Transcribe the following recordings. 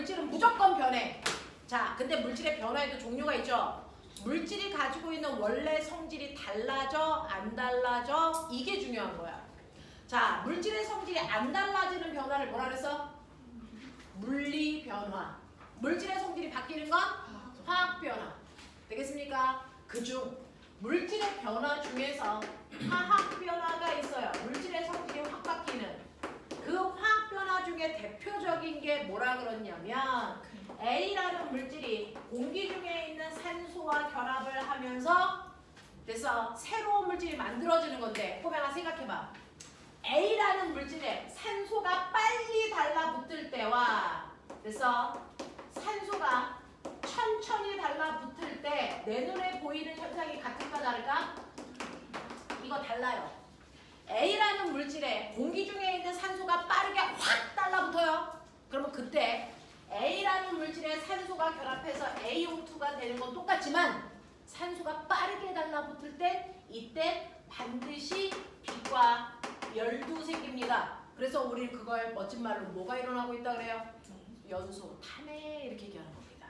물질은 무조건 변해. 자, 근데 물질의 변화에도 종류가 있죠. 물질이 가지고 있는 원래 성질이 달라져, 안 달라져? 이게 중요한 거야. 자, 물질의 성질이 안 달라지는 변화를 뭐라 그랬어? 물리 변화. 물질의 성질이 바뀌는 건 화학 변화. 되겠습니까? 그중 물질의 변화 중에서 화학 변화가 있어요. 물질의 성질이 확 바뀌는 그 화학 변화 중에 대표적인 게 뭐라 그러냐면 A라는 물질이 공기 중에 있는 산소와 결합을 하면서 그래서 새로운 물질이 만들어지는 건데 호명아 생각해봐. A라는 물질에 산소가 빨리 달라붙을 때와 그래서 산소가 천천히 달라붙을 때 내 눈에 보이는 현상이 같을까 다를까? 이거 달라요. A라는 물질에 공기 중에 있는 산소가 빠르게 확 달라붙어요. 그러면 그때 A라는 물질에 산소가 결합해서 AO2가 되는 건 똑같지만 산소가 빠르게 달라붙을 때 이때 반드시 빛과 열도 생깁니다. 그래서 우리는 그걸 멋진 말로 뭐가 일어나고 있다 그래요? 연소, 타네 이렇게 얘기하는 겁니다.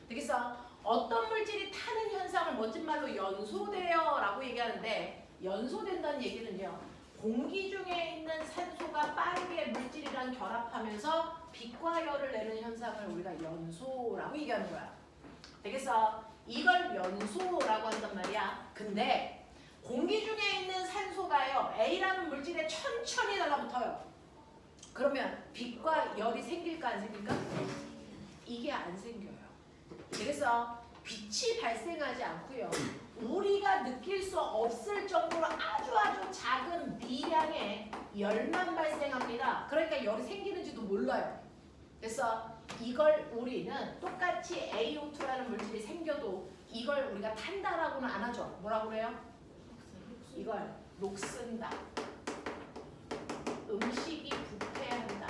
되겠어? 어떤 물질이 타는 현상을 멋진 말로 연소돼요 라고 얘기하는데 연소된다는 얘기는요. 공기 중에 있는 산소가 빠르게 물질이랑 결합하면서 빛과 열을 내는 현상을 우리가 연소라고 얘기하는 거야. 되겠어? 이걸 연소라고 한단 말이야. 근데 공기 중에 있는 산소가요. A라는 물질에 천천히 달라붙어요. 그러면 빛과 열이 생길까 안 생길까? 이게 안 생겨요. 그래서 빛이 발생하지 않고요. 우리가 느낄 수 없을 정도로 아주 작은 미량의 열만 발생합니다. 그러니까 열이 생기는지도 몰라요. 그래서 이걸 우리는 똑같이 AO2라는 물질이 생겨도 이걸 우리가 탄다라고는 안 하죠. 뭐라고 그래요? 이걸 녹슨다. 음식이 부패한다.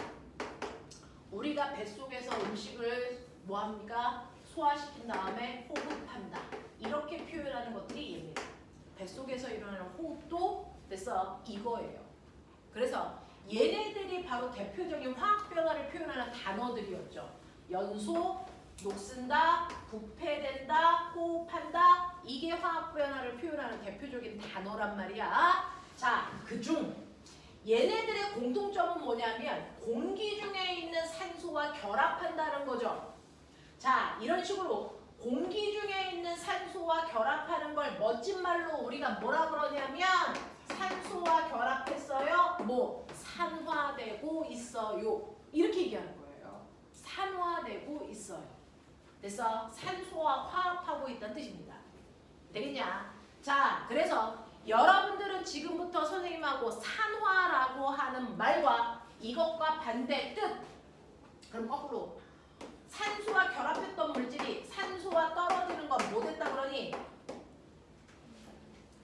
우리가 뱃속에서 음식을 뭐합니까? 소화시킨 다음에 호흡한다. 이렇게 표현하는 것들이 얘입니다. 뱃속에서 일어나는 호흡도 그래서 이거예요. 그래서 얘네들이 바로 대표적인 화학 변화를 표현하는 단어들이었죠. 연소, 녹슨다, 부패된다, 호흡한다. 이게 화학 변화를 표현하는 대표적인 단어란 말이야. 자, 그중 얘네들의 공통점은 뭐냐면 공기 중에 있는 산소와 결합한다는 거죠. 자, 이런 식으로 공기 중에 있는 산소와 결합하는 걸 멋진 말로 우리가 뭐라 그러냐면 산소와 결합했어요. 뭐 산화되고 있어요. 이렇게 얘기하는 거예요. 산화되고 있어요. 그래서 산소와 화합하고 있다는 뜻입니다. 되겠냐? 자, 그래서 여러분들은 지금부터 선생님하고 산화라고 하는 말과 이것과 반대 뜻. 그럼 거꾸로 산소와 결합했던 물질이 산소와 떨어지는 건 뭐 됐다 그러니?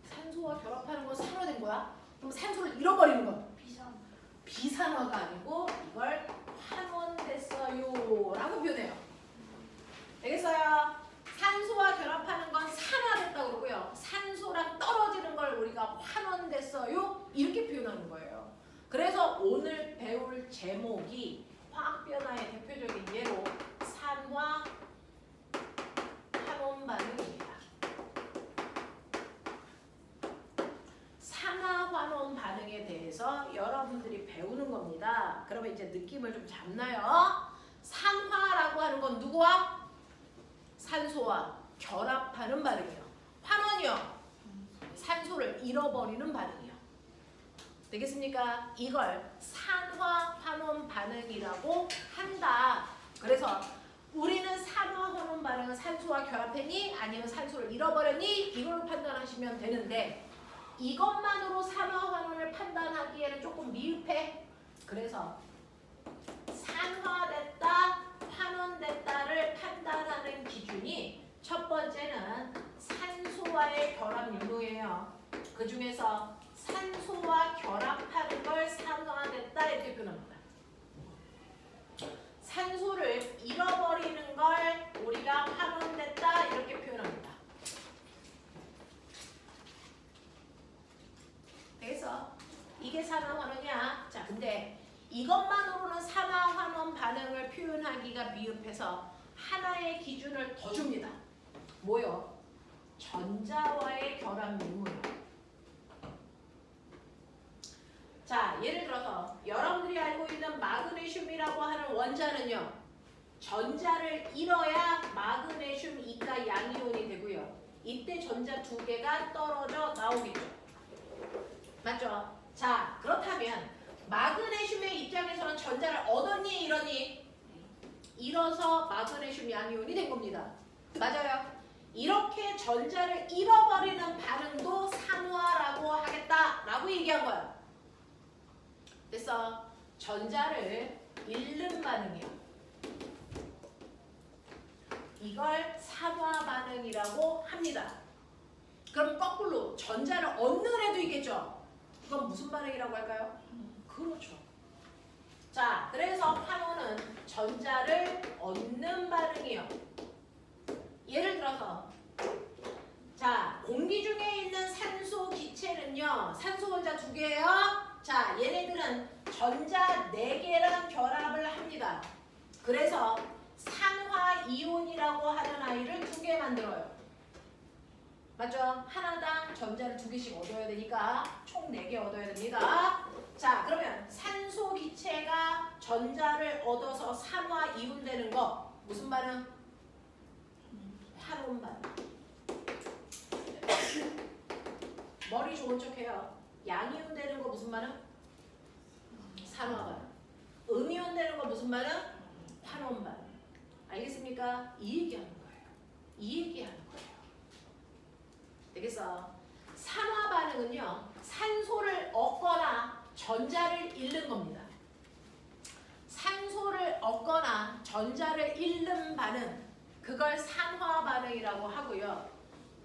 산소와 결합하는 건 산화된 거야? 그럼 산소를 잃어버리는 건? 비산화가 아니고 이걸 환원됐어요 라고 표현해요. 되겠어요? 산소와 결합하는 건 산화됐다 그러고요. 산소랑 떨어지는 걸 우리가 환원됐어요 이렇게 표현하는 거예요. 그래서 오늘 배울 제목이 화학변화의 대표적인 예로 산화 환원 반응입니다. 산화 환원 반응에 대해서 여러분들이 배우는 겁니다. 그러면 이제 느낌을 좀 잡나요? 산화라고 하는 건 누구와? 산소와 결합하는 반응이요. 환원이요. 산소를 잃어버리는 반응이요. 되겠습니까? 이걸 산화 환원 반응이라고 한다. 그래서 우리는 산화 환원 반응은 산소와 결합했니? 아니면 산소를 잃어버렸니? 이걸로 판단하시면 되는데 이것만으로 산화 환원을 판단하기에는 조금 미흡해. 그래서 산화됐다, 환원됐다를 판단하는 기준이 첫 번째는 산소와의 결합 유무예요. 그 중에서 산소와 결합하는 걸 산화됐다 이렇게 표현합니다. 산소를 잃어버리는 걸 우리가 환원됐다 이렇게 표현합니다. 그래서 이게 산화 환원이야. 자, 근데 이것만으로는 산화 환원 반응을 표현하기가 미흡해. 입장에서 하나의 기준을 더 줍니다. 뭐요? 전자와의 결합 밀물. 자, 예를 들어서 여러분들이 알고 있는 마그네슘이라고 하는 원자는요. 전자를 잃어야 마그네슘 이가 양이온이 되고요. 이때 전자 두 개가 떨어져 나오겠죠. 맞죠? 자, 그렇다면 마그네슘의 입장에서는 전자를 얻었니 잃었니? 잃어서 마그네슘 양이온이 된 겁니다. 맞아요? 이렇게 전자를 잃어버리는 반응도 산화라고 하겠다라고 얘기한 거야. 그래서 전자를 잃는 반응이요. 이걸 산화 반응이라고 합니다. 그럼 거꾸로 전자를 얻는 애도 있겠죠? 그건 무슨 반응이라고 할까요? 그렇죠. 자, 그래서 환호는 전자를 얻는 반응이요. 예를 들어서 자, 공기 중에 있는 산소 기체는요. 산소 원자 두 개예요. 자, 얘네들은 전자 4개랑 결합을 합니다. 그래서 산화이온이라고 하는 아이를 2개 만들어요. 맞죠? 하나당 전자를 2개씩 얻어야 되니까 총 4개 얻어야 됩니다. 자, 그러면 산소 기체가 전자를 얻어서 산화이온 되는 거 무슨 반응? 환원 반응. 머리 좋은 척 해요. 양이온 되는 거 무슨 반응? 산화 반응. 음이온 되는 거 무슨 반응? 환원 반응. 알겠습니까? 이 얘기하는 거예요. 이 얘기하는 거예요. 되겠어? 산화 반응은요. 산소를 얻거나 전자를 잃는 겁니다. 산소를 얻거나 전자를 잃는 반응, 그걸 산화 반응이라고 하고요.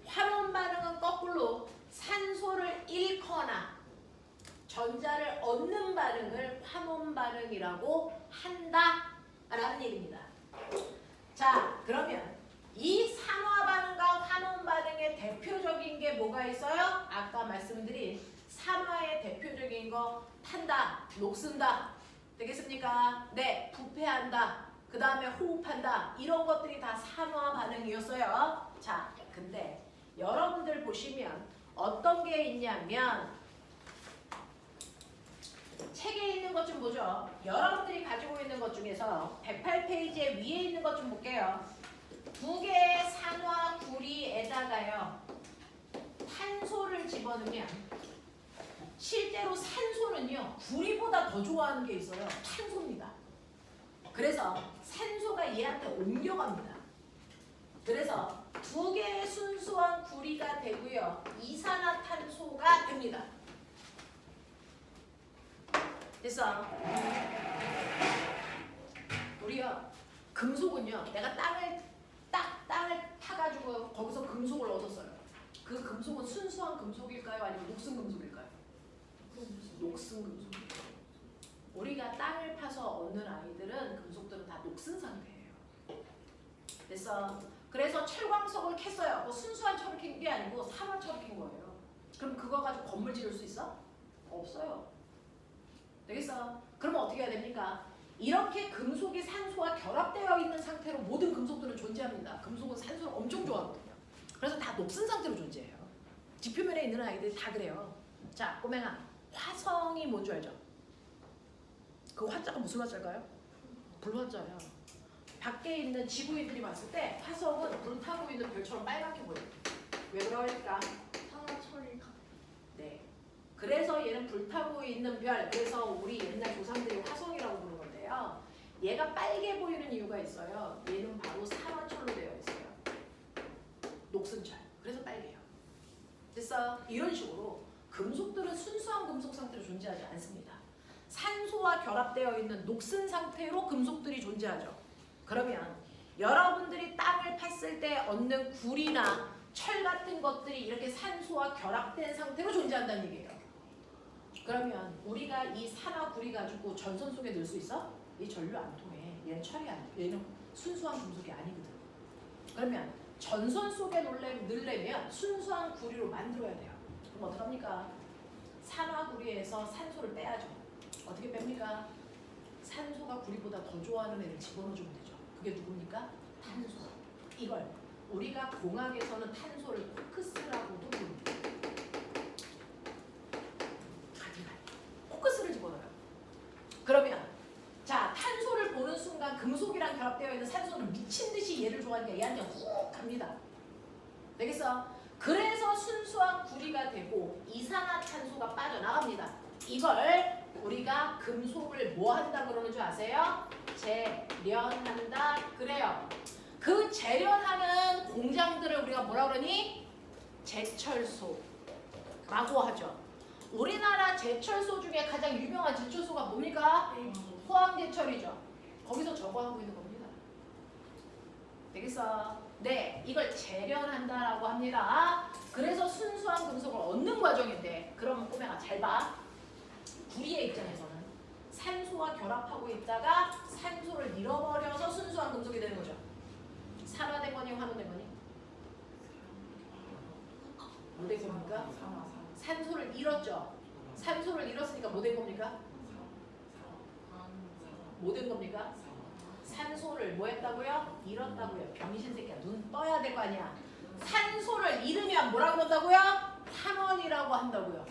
환원 반응은 거꾸로 산소를 잃거나 전자를 얻는 반응을 환원 반응이라고 한다라는 얘기입니다. 자, 그러면 이 산화 반응과 환원 반응의 대표적인 게 뭐가 있어요? 아까 말씀드린 산화의 대표적인 거 탄다, 녹슨다. 되겠습니까? 네, 부패한다. 그 다음에 호흡한다. 이런 것들이 다 산화 반응이었어요. 자, 근데 여러분들 보시면 어떤 게 있냐면 책에 있는 것 좀 보죠. 여러분들이 가지고 있는 것 중에서 108페이지에 위에 있는 것 좀 볼게요. 2개의 산화 구리에다가요. 탄소를 집어넣으면 실제로 산소는요. 구리보다 더 좋아하는 게 있어요. 탄소입니다. 그래서 산소가 얘한테 옮겨갑니다. 그래서 2개의 순수한 구리가 되고요. 이산화탄소가 됩니다. 됐어. 우리요. 금속은요. 내가 땅을 파가지고 거기서 금속을 얻었어요. 그 금속은 순수한 금속일까요? 아니면 녹슨 금속일까요? 녹슨 금속이에요. 우리가 땅을 파서 얻는 아이들은 금속들은 다 녹슨 상태예요. 됐어. 그래서 철광석을 캤어요. 뭐 순수한 철을 캔 게 아니고 산화철을 캔 거예요. 그럼 그거 가지고 건물 지을 수 있어? 없어요. 되겠어? 그러면 어떻게 해야 됩니까? 이렇게 금속이 산소와 결합되어 있는 상태로 모든 금속들은 존재합니다. 금속은 산소를 엄청 좋아하거든요. 그래서 다 녹슨 상태로 존재해요. 지표면에 있는 아이들이 다 그래요. 자, 꼬맹아. 화성이 뭔 줄 알죠? 그 화자가 무슨 화자일까요? 불화자야. 밖에 있는 지구인들이 봤을 때 화성은 불타고 있는 별처럼 빨갛게 보여요. 왜 그럴까? 산화철이 네. 그래서 얘는 불타고 있는 별, 그래서 우리 옛날 조상들이 화성이라고 부르는 건데요. 얘가 빨개 보이는 이유가 있어요. 얘는 바로 산화철로 되어 있어요. 녹슨철. 그래서 빨개요. 됐어? 이런 식으로 금속들은 순수한 금속 상태로 존재하지 않습니다. 산소와 결합되어 있는 녹슨 상태로 금속들이 존재하죠. 그러면 여러분들이 땅을 팠을 때 얻는 구리나 철 같은 것들이 이렇게 산소와 결합된 상태로 존재한다는 얘기예요. 그러면 우리가 이 산화 구리 가지고 전선 속에 넣을 수 있어? 이 전류 안 통해. 얘는 철이 아니야. 얘는 순수한 금속이 아니거든. 그러면 전선 속에 넣으려면 순수한 구리로 만들어야 돼요. 그럼 어떡합니까? 산화 구리에서 산소를 빼야죠. 어떻게 뺍니까? 산소가 구리보다 더 좋아하는 애를 집어넣어주면 되죠. 그게 누굽니까? 탄소. 이걸 우리가 공학에서는 탄소를 코크스라고도 부릅니다. 코크스를 집어넣어요. 그러면 자, 탄소를 보는 순간 금속이랑 결합되어 있는 산소는 미친 듯이 얘를 좋아하니까 얘한테 훅 갑니다. 되겠어? 그래서 순수한 구리가 되고 이산화탄소가 빠져나갑니다. 이걸 우리가 금속을 뭐 한다 그러는 줄 아세요? 재련한다 그래요. 그 재련하는 공장들을 우리가 뭐라 그러니? 제철소라고 하죠. 우리나라 제철소 중에 가장 유명한 제철소가 뭡니까? 포항제철이죠. 거기서 저거 하고 있는 겁니다. 되겠어? 네, 이걸 재련한다라고 합니다. 그래서 순수한 금속을 얻는 과정인데, 그러면 꼬맹아 잘 봐. 구리의 입장에서는 산소와 결합하고 있다가 산소를 잃어버려서 순수한 금속이 되는 거죠. 산화된 거니 환원된 거니? 뭐 된 겁니까? 산소를 잃었죠. 산소를 잃었으니까 뭐 된 겁니까? 뭐 된 겁니까? 산소를 뭐 했다고요? 잃었다고요. 병신 새끼야. 눈 떠야 될 거 아니야. 산소를 잃으면 뭐라고 한다고요? 환원이라고 한다고요.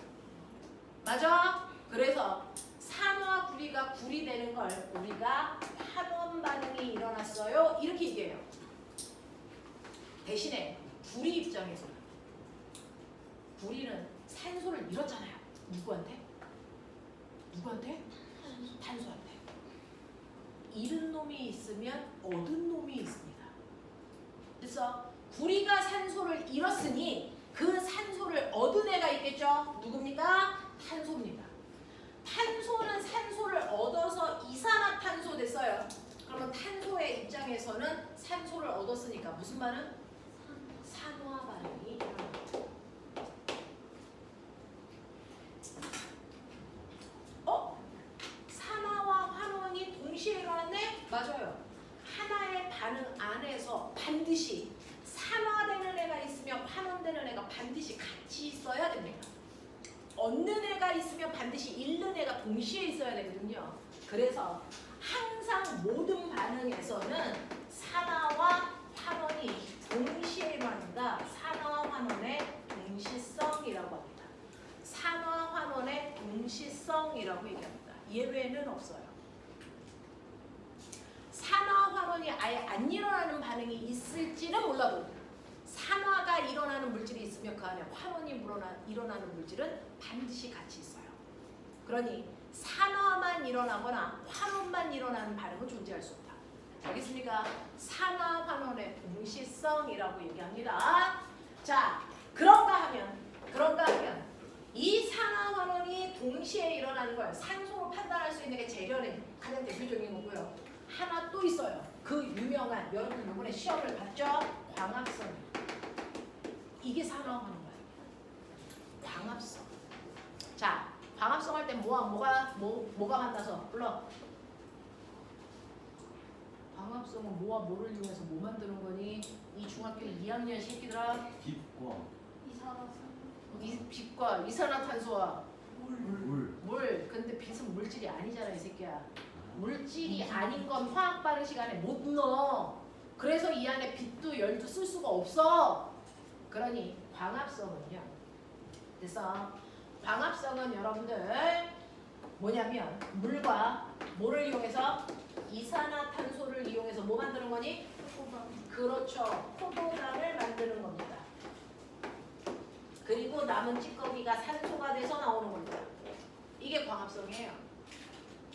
맞아? 그래서 산화 구리가 구리되는 걸 우리가 환원 반응이 일어났어요. 이렇게 얘기해요. 대신에 구리 입장에서는 구리는 산소를 잃었잖아요. 누구한테? 누구한테? 탄소한테. 잃은 놈이 있으면 얻은 놈이 있습니다. 그래서 구리가 산소를 잃었으니 그 산소를 얻은 애가 있겠죠? 누굽니까? 탄소입니다. 탄소는 산소를 얻어서 이산화탄소 됐어요. 그러면 탄소의 입장에서는 산소를 얻었으니까 무슨 반응? 산화 반응이 일어납니다. 산화와 환원이 동시에 일어났네? 맞아요. 하나의 반응 안에서 반드시 산화되는 애가 있으면 환원되는 애가 반드시 같이 있어야 됩니다. 얻는 애가 있으면 반드시 잃는 애가 동시에 있어야 되거든요. 그래서 항상 모든 반응에서는 산화와 환원이 동시에 일어난다. 산화 환원의 동시성이라고 합니다. 산화 환원의 동시성이라고 얘기합니다. 예외는 없어요. 산화 환원이 아예 안 일어나는 반응이 있을지는 몰라도 산화가 일어나는 물질이 있으면 그 안에 환원이 일어나는 물질은 반드시 같이 있어요. 그러니 산화만 일어나거나 환원만 일어나는 반응은 존재할 수 없다. 알겠습니까? 산화 환원의 동시성이라고 얘기합니다. 자, 그런가 하면 이 산화 환원이 동시에 일어나는 걸 산소로 판단할 수 있는 게 재련의 가장 대표적인 거고요. 하나 또 있어요. 그 유명한, 여러분 이번에 시험을 봤죠? 광합성. 이게 산화 환원이에요. 광합성. 자, 광합성 할 때 뭐가 만나서 불러? 광합성은 뭐와 뭐를 이용해서 뭐 만드는 거니? 이 중학교 2학년 새끼들아. 빛과 이산화탄소와 물. 근데 빛은 물질이 아니잖아, 이 새끼야. 물질이 아닌 건 화학 반응 시간에 못 넣어. 그래서 이 안에 빛도 열도 쓸 수가 없어. 그러니 광합성은요. 그래서 광합성은 여러분들 뭐냐면 물과 뭐를 이용해서? 이산화탄소를 이용해서 뭐 만드는 거니? 그렇죠. 포도당을 만드는 겁니다. 그리고 남은 찌꺼기가 산소가 돼서 나오는 겁니다. 이게 광합성이에요.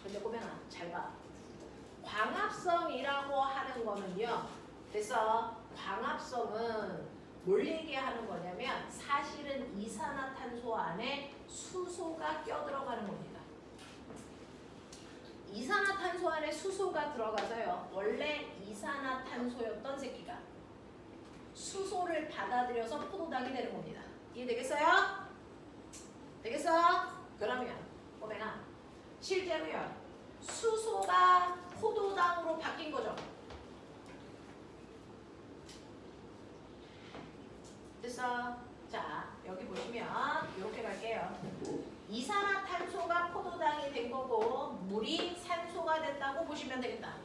근데 꼬맹아 잘 봐. 광합성이라고 하는 거는요. 그래서 광합성은 뭘 얘기하는 거냐면 사실은 이산화탄소 안에 수소가 껴들어가는 겁니다. 이산화탄소 안에 수소가 들어가서요. 원래 이산화탄소였던 새끼가 수소를 받아들여서 포도당이 되는 겁니다. 이해되겠어요? 되겠어? 그러면 꼬맹아 실제로요. 수소가 포도당으로 바뀐 거죠. 됐어? 자, 여기 보시면 이렇게 갈게요. 이산화탄소가 포도당이 된 거고 물이 산소가 됐다고 보시면 되겠다.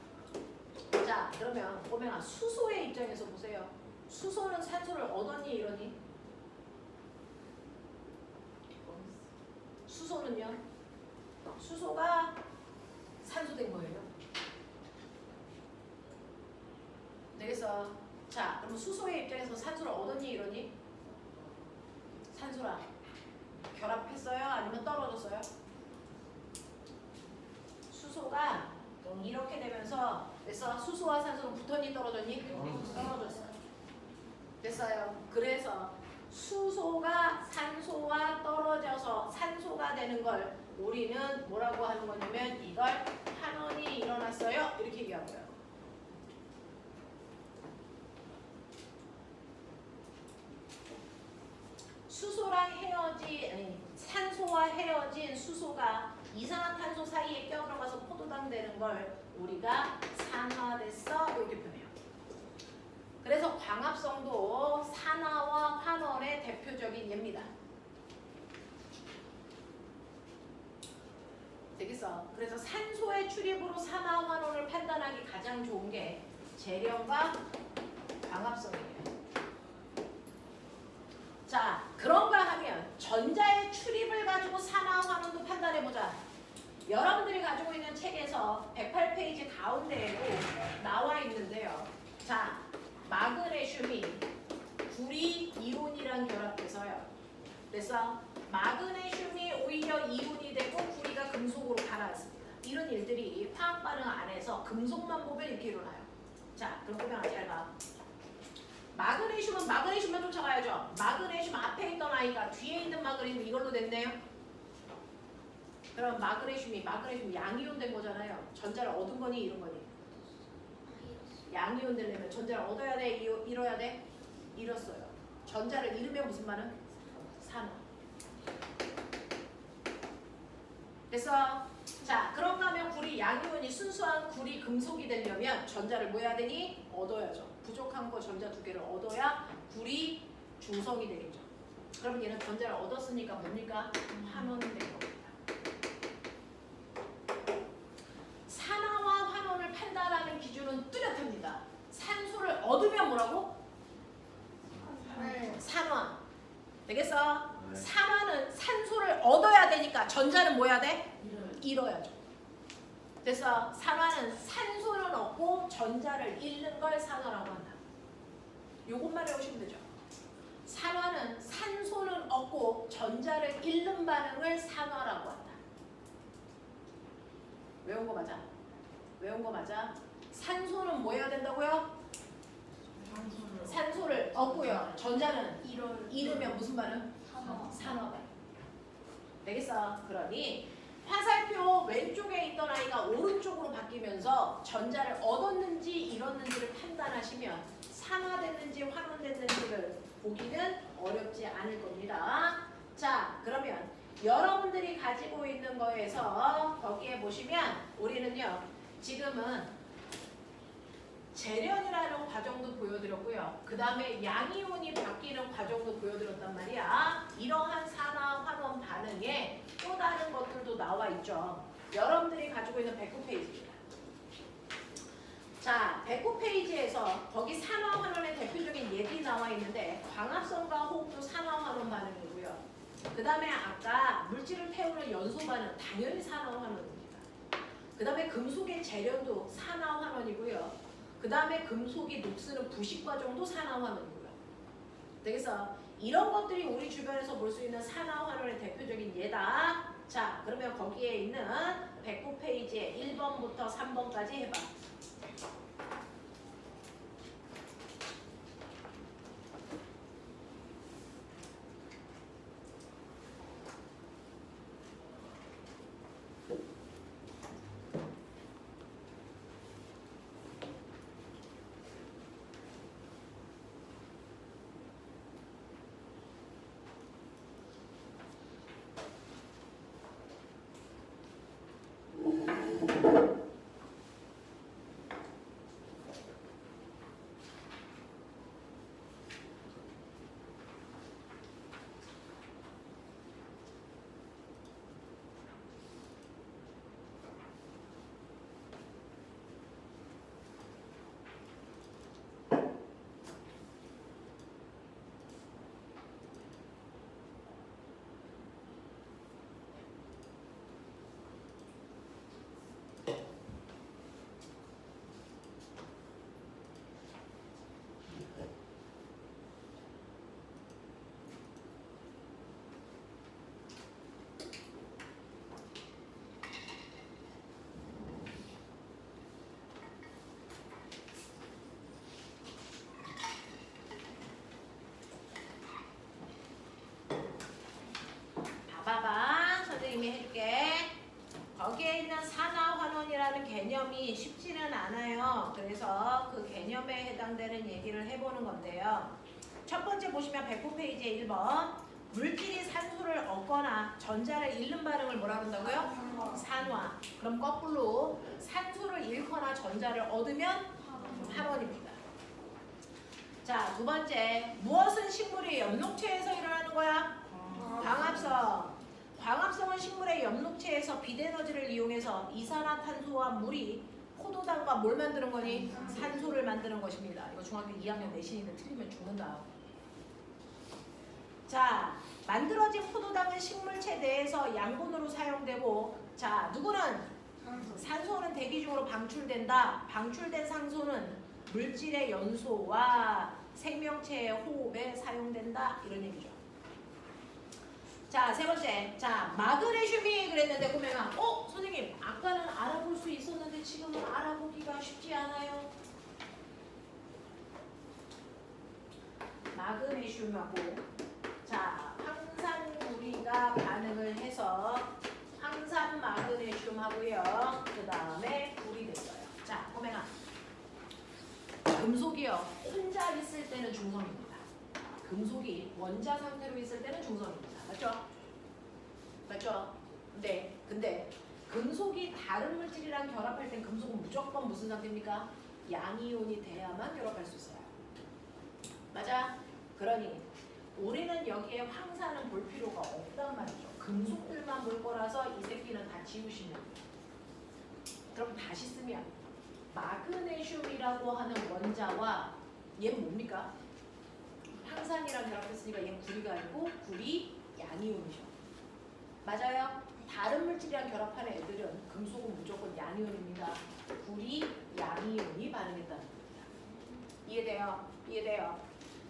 자, 그러면 꼬맹아 수소의 입장에서 보세요. 수소는 산소를 얻었니 이러니? 수소는요? 수소가 산소 된 거예요. 되겠어? 자, 그럼 수소의 입장에서 산소를 얻었니 이러니? 산소랑 결합했어요? 아니면 떨어졌어요? 수소가 이렇게 되면서 됐어? 수소와 산소는 붙었니 떨어졌니? 떨어졌어요. 됐어요. 그래서 수소가 산소와 떨어져서 산소가 되는 걸 우리는 뭐라고 하는 거냐면 이걸 환원이 일어났어요. 이렇게 얘기하고요. 수소랑 산소와 헤어진 수소가 이산화탄소 사이에 껴들어가서 포도당 되는 걸 우리가 산화됐어 이렇게 표현해요. 그래서 광합성도 산화와 환원의 대표적인 예입니다. 되겠어? 그래서 산소의 출입으로 산화 환원을 판단하기 가장 좋은 게 재련과 광합성이에요. 자, 그런가 하면 전자의 출입을 가지고 산화 환원도 판단해보자. 여러분들이 가지고 있는 책에서 108페이지 가운데에도 나와 있는데요. 자, 마그네슘이 구리 이온이랑 결합해서요. 그래서 마그네슘이 오히려 이온이 되고 구리가 금속으로 가라앉습니다. 이런 일들이 화학 반응 안에서 금속만 보면 이렇게 일어나요. 자, 그럼 보면 잘 봐. 마그네슘은 마그네슘만 쫓아가야죠. 마그네슘 앞에 있던 아이가 뒤에 있는 마그네슘 이걸로 됐네요. 그럼 마그네슘이 양이온 된 거잖아요. 전자를 얻은 거니 잃은 거니? 양이온 되려면 전자를 얻어야 돼? 잃어야 돼? 잃었어요. 전자를 잃으면 무슨 말은? 산화. 됐어? 자, 그런가 하면 구리 양이온이 순수한 구리 금속이 되려면 전자를 뭐 해야 되니? 얻어야죠. 부족한 거 전자 두 개를 얻어야 구리 중성이 되겠죠. 그러면 얘는 전자를 얻었으니까 뭡니까? 환원이 된 겁니다. 산화와 환원을 판단하는 기준은 뚜렷합니다. 산소를 얻으면 뭐라고? 산화. 되겠어? 산화는 산소를 얻어야 되니까 전자는 뭐 해야 돼? 잃어야죠. 그래서 산화는 산소를 얻고 전자를 잃는 걸 산화라고 한다. 요것만 외우시면 되죠. 산화는 산소는 얻고 전자를 잃는 반응을 산화라고 한다. 외운 거 맞아? 외운 거 맞아? 산소는 뭐 해야 된다고요? 산소를 얻고요. 전자는 잃으면 무슨 반응? 산화 반응. 되겠어? 그러니 화살표 왼쪽에 있던 아이가 오른쪽으로 바뀌면서 전자를 얻었는지 잃었는지를 판단하시면 산화됐는지 환원됐는지를 보기는 어렵지 않을 겁니다. 자, 그러면 여러분들이 가지고 있는 거에서 거기에 보시면 우리는요. 지금은 재련이라는 과정도 보여드렸고요. 그 다음에 양이온이 바뀌는 과정도 보여드렸단 말이야. 이러한 산화 환원 반응에 또 다른 것들도 나와 있죠. 여러분들이 가지고 있는 109페이지입니다. 자, 109페이지에서 거기 산화 환원의 대표적인 예들이 나와 있는데 광합성과 호흡도 산화 환원 반응이고요. 그 다음에 아까 물질을 태우는 연소 반응 당연히 산화 환원입니다. 그 다음에 금속의 재련도 산화 환원이고요. 그 다음에 금속이 녹쓰는 부식 과정도 산화 환원이고요. 되겠어? 이런 것들이 우리 주변에서 볼 수 있는 산화 환원의 대표적인 예다. 자, 그러면 거기에 있는 109페이지에 1번부터 3번까지 해봐. 개념이 쉽지는 않아요. 그래서 그 개념에 해당되는 얘기를 해보는 건데요. 첫 번째 보시면 109페이지에 1번 물질이 산소를 얻거나 전자를 잃는 반응을 뭐라 그런다고요? 산화. 그럼 거꾸로 산소를 잃거나 전자를 얻으면 환원입니다. 자, 두 번째 무엇은 식물의 엽록체에서 일어나는 거야? 광합성. 광합성은 식물의 엽록체에서 빛에너지를 이용해서 이산화탄소와 물이 포도당과 뭘 만드는 거니? 산소를 만드는 것입니다. 이거 중학교 2학년 내신인데 틀리면 죽는다. 자, 만들어진 포도당은 식물체 내에서 양분으로 사용되고, 자, 누구는? 산소는 대기 중으로 방출된다. 방출된 산소는 물질의 연소와 생명체의 호흡에 사용된다. 이런 얘기죠. 자, 세 번째. 자, 마그네슘이 그랬는데 보면 선생님 아까는 알아볼 수 있었는데 지금은 알아보기가 쉽지 않아요. 마그네슘하고 자, 황산구리가 반응을 해서 황산 마그네슘하고요. 그 다음에 불이 됐어요. 자, 보면 금속이요. 혼자 있을 때는 중성입니다. 금속이 원자 상태로 있을 때는 중성입니다. 맞죠? 맞죠? 네. 근데 금속이 다른 물질이랑 결합할 땐 금속은 무조건 무슨 상태입니까? 양이온이 돼야만 결합할 수 있어요. 맞아? 그러니 우리는 여기에 황산은 볼 필요가 없단 말이죠. 금속들만 볼 거라서 이 새끼는 다 지우시면 돼요. 그럼 다시 쓰면 마그네슘이라고 하는 원자와 얘는 뭡니까? 황산이랑 결합했으니까 얘는 구리가 아니고 구리 양이온이죠. 맞아요? 다른 물질이랑 결합하는 애들은 금속은 무조건 양이온입니다. 구리 양이온이 반응했다는 겁니다. 이해돼요? 이해돼요?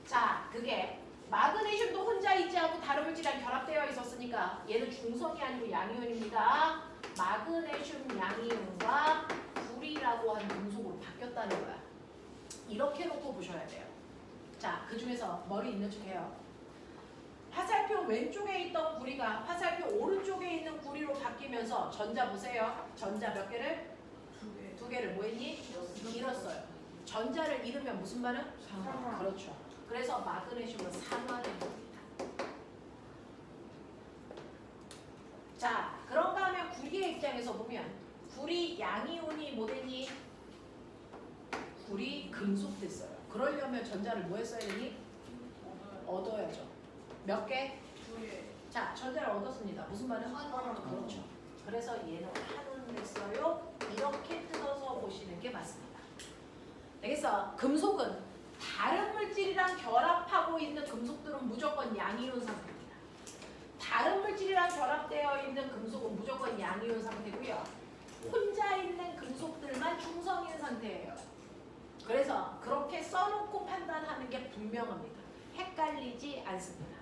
자, 그게 마그네슘도 혼자 있지 않고 다른 물질이랑 결합되어 있었으니까 얘는 중성이 아니고 양이온입니다. 마그네슘 양이온과 구리라고 하는 금속으로 바뀌었다는 거야. 이렇게 놓고 보셔야 돼요. 자, 그 중에서 머리 있는 척 해요. 화살표 왼쪽에 있던 구리가 화살표 오른쪽에 있는 구리로 바뀌면서 전자 보세요. 전자 몇 개를? 두 개를 뭐 했니? 잃었어요. 전자를 잃으면 무슨 반응? 산화. 그렇죠. 그래서 마그네슘은 산화된 겁니다. 자, 그런가 하면 구리의 입장에서 보면 구리 양이온이 뭐 되니? 구리 금속 됐어요. 그러려면 전자를 뭐 했어야 되니? 얻어야죠. 몇 개? 두 개. 자, 전자를 얻었습니다. 무슨 반응? 그렇죠. 그래서 얘는 환원을 했어요. 이렇게 뜯어서 보시는 게 맞습니다. 알겠어? 금속은 다른 물질이랑 결합하고 있는 금속들은 무조건 양이온 상태입니다. 다른 물질이랑 결합되어 있는 금속은 무조건 양이온 상태고요. 혼자 있는 금속들만 중성인 상태예요. 그래서 그렇게 써놓고 판단하는 게 분명합니다. 헷갈리지 않습니다.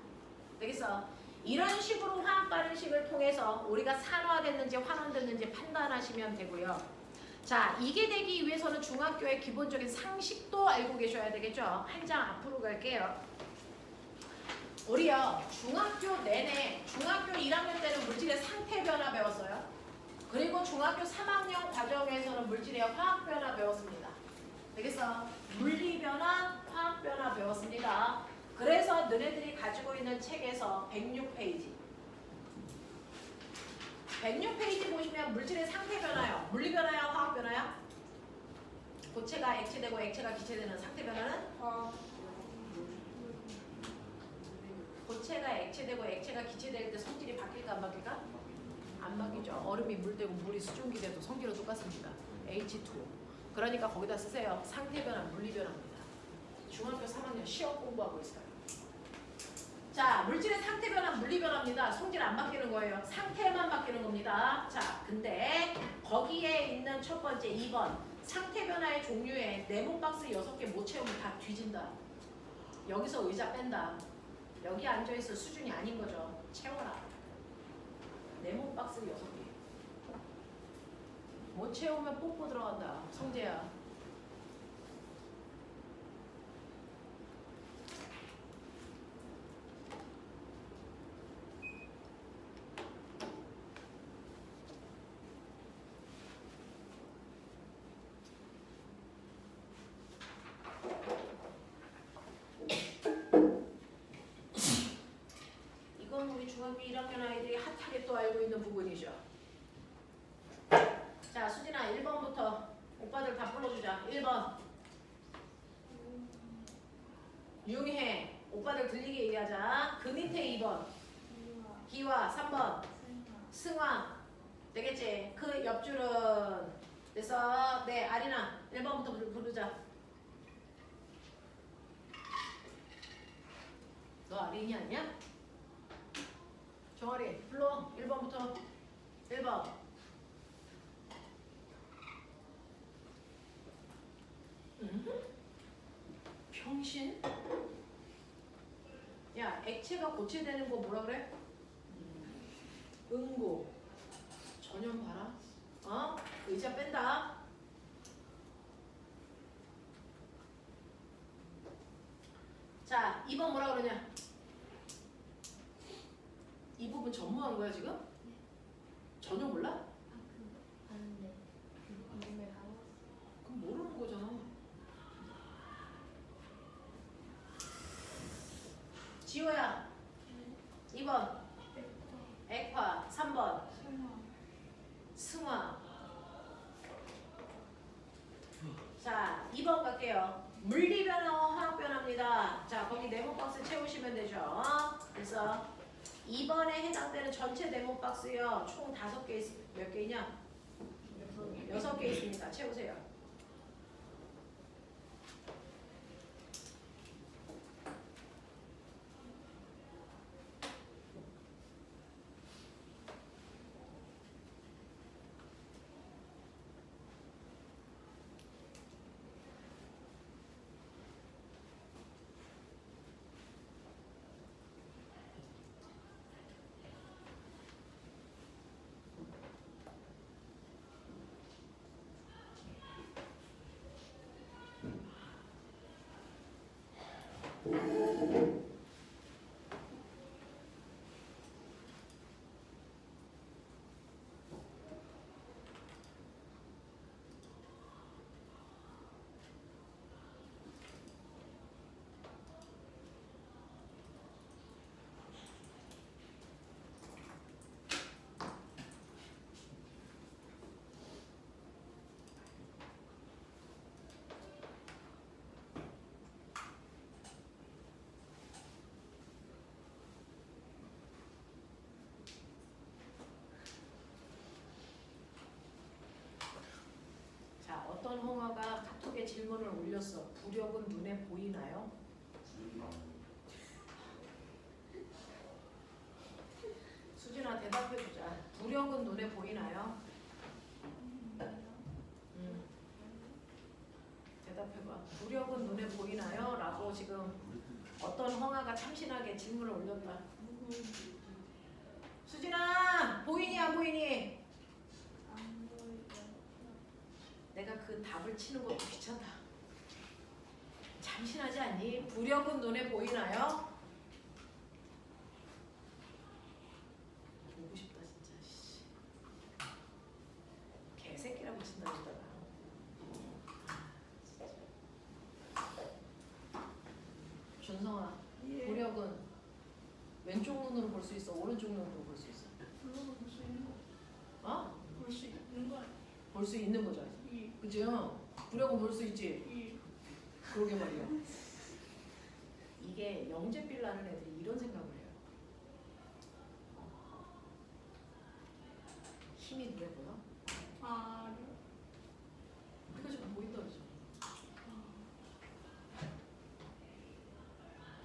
알겠어? 이런 식으로 화학 반응식을 통해서 우리가 산화됐는지 환원됐는지 판단하시면 되고요. 자, 이게 되기 위해서는 중학교의 기본적인 상식도 알고 계셔야 되겠죠? 한 장 앞으로 갈게요. 우리요, 중학교 내내, 중학교 1학년 때는 물질의 상태 변화 배웠어요. 그리고 중학교 3학년 과정에서는 물질의 화학 변화 배웠습니다. 알겠어? 물리 변화, 화학 변화 배웠습니다. 그래서 너네들이 가지고 있는 책에서 106페이지 106페이지 보시면 물질의 상태 변화요. 물리 변화야, 화학 변화야? 고체가 액체되고 액체가 기체되는 상태 변화는? 고체가 액체되고 액체가 기체될 때 성질이 바뀔까 안 바뀔까? 안 바뀌죠. 얼음이 물되고 물이 수증기 돼도 성질은 똑같습니다. H2O. 그러니까 거기다 쓰세요. 상태 변화, 물리 변화입니다. 중학교 3학년 시험 공부하고 있어요. 자, 물질의 상태 변화, 물리 변화입니다. 성질 안 바뀌는 거예요. 상태만 바뀌는 겁니다. 자, 근데 거기에 있는 첫 번째 2번 상태 변화의 종류에 네모 박스 6개 못 채우면 다 뒤진다. 여기서 의자 뺀다. 여기 앉아있을 수준이 아닌 거죠. 채워라. 네모 박스 6개. 못 채우면 뽀뽀 들어간다. 성재야. 중학교 1학년 아이들이 핫하게 또 알고 있는 부분이죠. 자, 수진아 1번부터 오빠들 다 불러주자. 1번 융해. 오빠들 들리게 얘기하자. 그 밑에 2번 기화. 3번 승화. 되겠지? 그 옆줄은 됐어. 네, 아리나 1번부터 부르자. 너 아린이 아니야? 정아리 불러. 1번부터 1번 병신? 야, 액체가 고체되는 거 뭐라 그래? 응고. 전염 봐라. 어? 의자 뺀다. 자, 2번 뭐라 그러냐? 이 부분 전무한 거야 지금? 전혀 몰라? 아는데 이름을 알아? 그럼 모르는 거잖아. 지호야 2번 액화. 3번 승화. 자, 2번 갈게요. 물리변화와 화학변화입니다. 자, 거기 네모 박스 채우시면 되죠. 그래서 2번에 해당되는 전체 네모 박스요. 총 5개 몇 개이냐? 6개 있습니다. 채우세요. 자, 어떤 홍어가 카톡에 질문을 올렸어. 부력은 눈에 보이나요? 수진아 대답해주자. 부력은 눈에 보이나요? 대답해봐. 부력은 눈에 보이나요? 라고 지금 어떤 홍아가 참신하게 질문을 올렸다. 수진아 보이니 안 보이니? 안 보이죠. 내가 그 답을 치는 것도 귀찮다. 참신하지 않니? 부력은 눈에 보이나요? 보고 싶다 진짜. 씨. 개새끼라고 친다 그러다가. 준성아, 예. 부력은 왼쪽 눈으로 볼 수 있어, 오른쪽 눈으로 볼 수 있어? 불러서 볼수 있는 거. 어? 볼 수 있는 거. 볼 수 있는 거죠. 이. 그죠? 부력은 볼 수 있지. 이. 그러게 말이야. 이게 영재빌 나는 애들이 이런 생각을 해요. 힘이 눈에 보여? 아. 그거 지금 보인다 그러죠.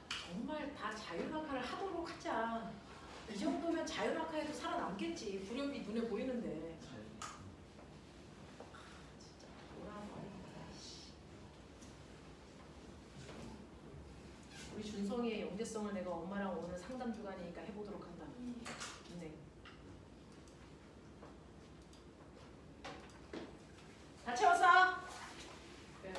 정말 다 자유낙하를 하도록 하자. 이 정도면 자유낙하에도 살아남겠지. 부력이 눈에 보이는데. 진짜 뭐라 말이야. 우리 준성이의 영재성을 내가 엄마랑 오늘 상담 주간이니까 해보도록 한다. 네. 다 채웠어? 네.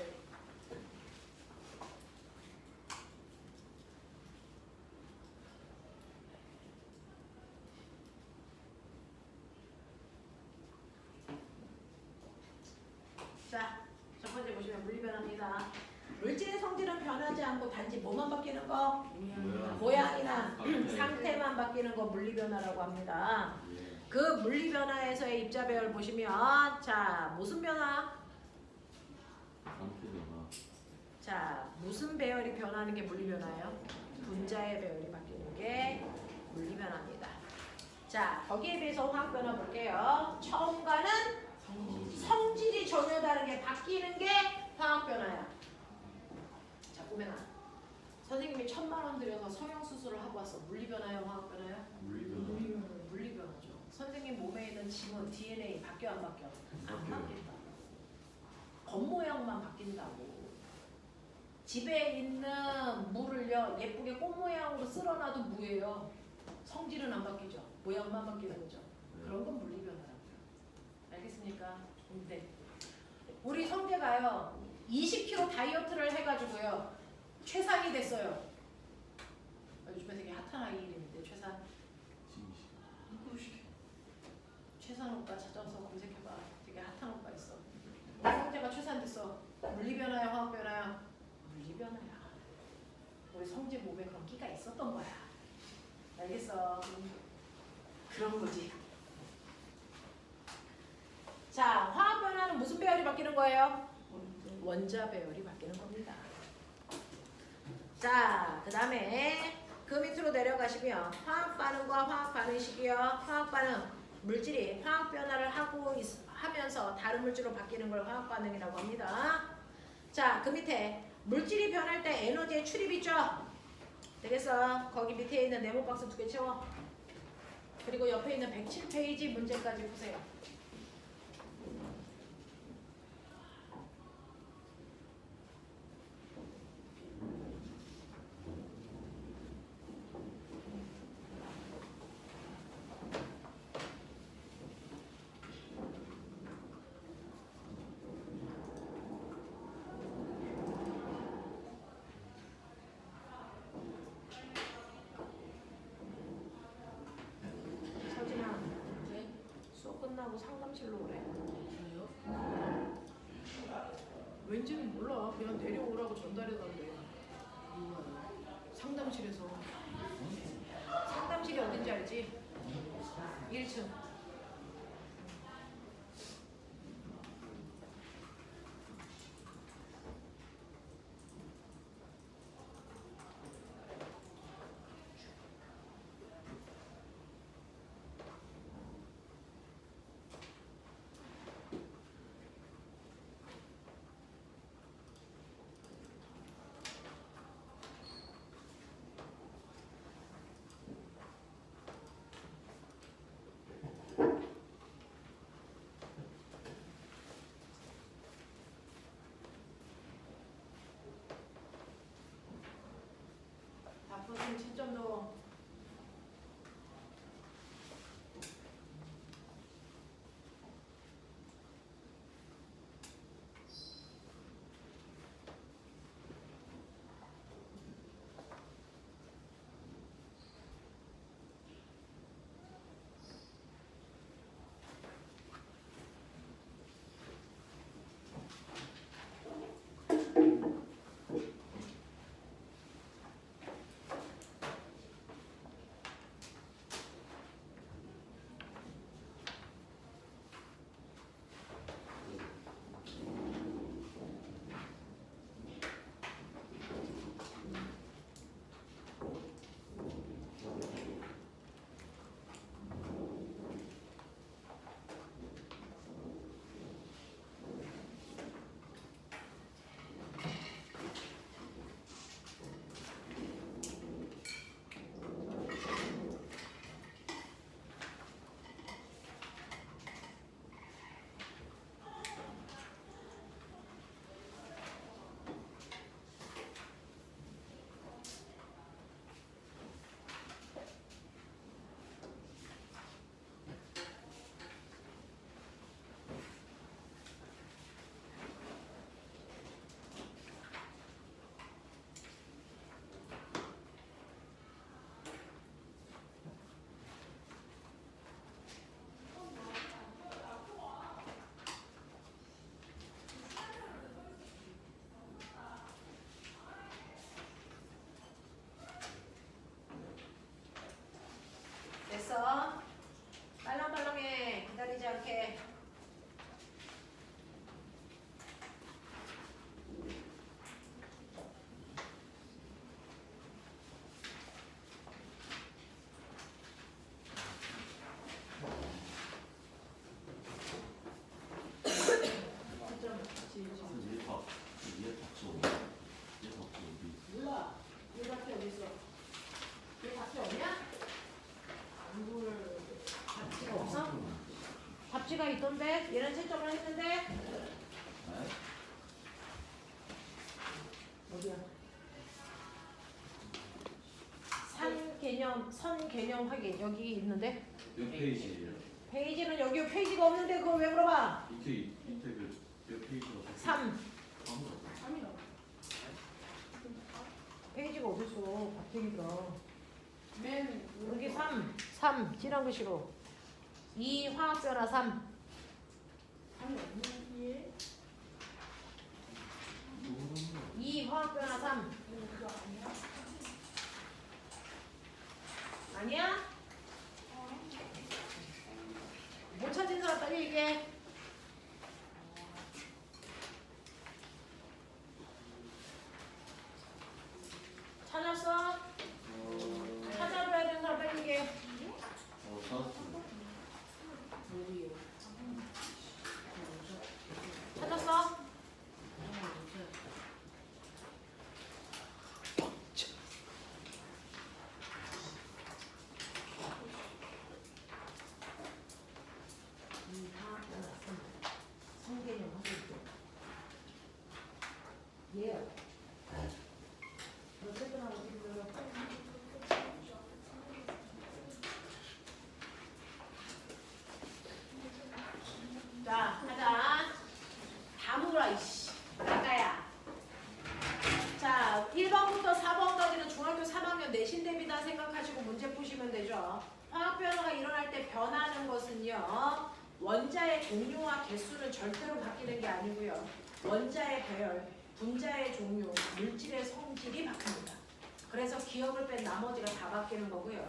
자, 첫 번째 보시면 물리변화입니다. 물질의 성질은 변하지 않고 단지 뭐만 바뀌는 거? 모양이나 상태만 위에만 바뀌는 거 물리변화라고 합니다. 예. 그 물리변화에서의 입자 배열 보시면 자 무슨 변화? 상태 변화. 자 무슨 배열이 변하는 게 물리변화예요? 분자의 배열이 바뀌는 게 물리변화입니다. 자 거기에 비해서 화학변화 볼게요. 처음과는 성질이 전혀 다르게 바뀌는 게 화학변화야. 자 꼬맹아 선생님이 1,000만 원 들여서 성형수술을 하고 왔어. 물리변화예요? 화학변화예요? 물리변화. 물리변화죠. 선생님 몸에 있는 지문, DNA 바뀌어 안 바뀌어? 안 바뀌어요. 바뀐다. 겉모양만 바뀐다고. 집에 있는 물을요 예쁘게 꽃 모양으로 쓸어놔도 무예요. 성질은 안 바뀌죠. 모양만 바뀌는 거죠. 그런 건 물리변화라고요. 알겠습니까? 근데 우리 성재가요 20kg 다이어트를 해가지고요 최상이 됐어요. 요즘에 되게 핫한 아이 이름인데 최상. 진시. 최산 오빠 찾아서 검색해봐. 되게 핫한 오빠 있어. 성재가 최산 됐어. 물리변화야 화학변화야? 물리변화야. 우리 성재 몸에 그런 끼가 있었던 거야. 알겠어? 그런 거지. 자, 화학변화는 무슨 배열이 바뀌는 거예요? 원자 배열이 바뀌는 겁니다. 자, 그 다음에 그 밑으로 내려가시면 화학 반응과 화학 반응식이요. 화학 반응, 물질이 화학 변화를 하면서 다른 물질로 바뀌는 걸 화학 반응이라고 합니다. 자, 그 밑에 물질이 변할 때 에너지의 출입 있죠? 되겠어? 거기 밑에 있는 네모 박스 2개 채워. 그리고 옆에 있는 107페이지 문제까지 보세요. 서진아, 이제 수업 끝나고 상담실로 오래. 왜요? 왠지는 몰라. 그냥 내려오라고 전달해달래. 상담실에서. 상담실이 어딘지 알지? 1층. 선생님 7점도 알았어. 빨랑빨랑해. 기다리지 않게. 얘 답지 어디? 몰라. 얘 답지 어디 있어? 얘 답지 없냐? 답지가 없어? 답지가 있던데? 얘는 채점을 했는데? 네? 어디야? 선 개념 확인 여기 있는데? 몇 페이지예요? 페이지는 여기 페이지가 없는데 그걸 왜 물어봐? 밑에 몇 페이지가? 3 아니라. 페이지가 어딨어? 박태기가 맨 여기 3 진한 글씨로 2 화학변화 3 아니 없는 2 화학변화 3 그거 아니야? 아니야? 못 찾은 사람 빨리 얘기해. 찾았어? 찾아줘야 되는 사람 빨리 얘기해. 찾았어요. 찾았어? 성개념 하고 있고. 얘야. 너 세분하고 지금 자, 하자. 다 물어, 이씨. 나가야. 자, 1번부터 4번까지는 중학교 3학년 내신 대비다 생각하시고 문제 푸시면 되죠. 화학 변화가 일어날 때 변하는 것은요. 원자의 종류와 개수는 절대로 바뀌는 게 아니고요. 원자의 배열, 분자의 종류, 물질의 성질이 바뀝니다. 그래서 기억을 뺀 나머지가 다 바뀌는 거고요.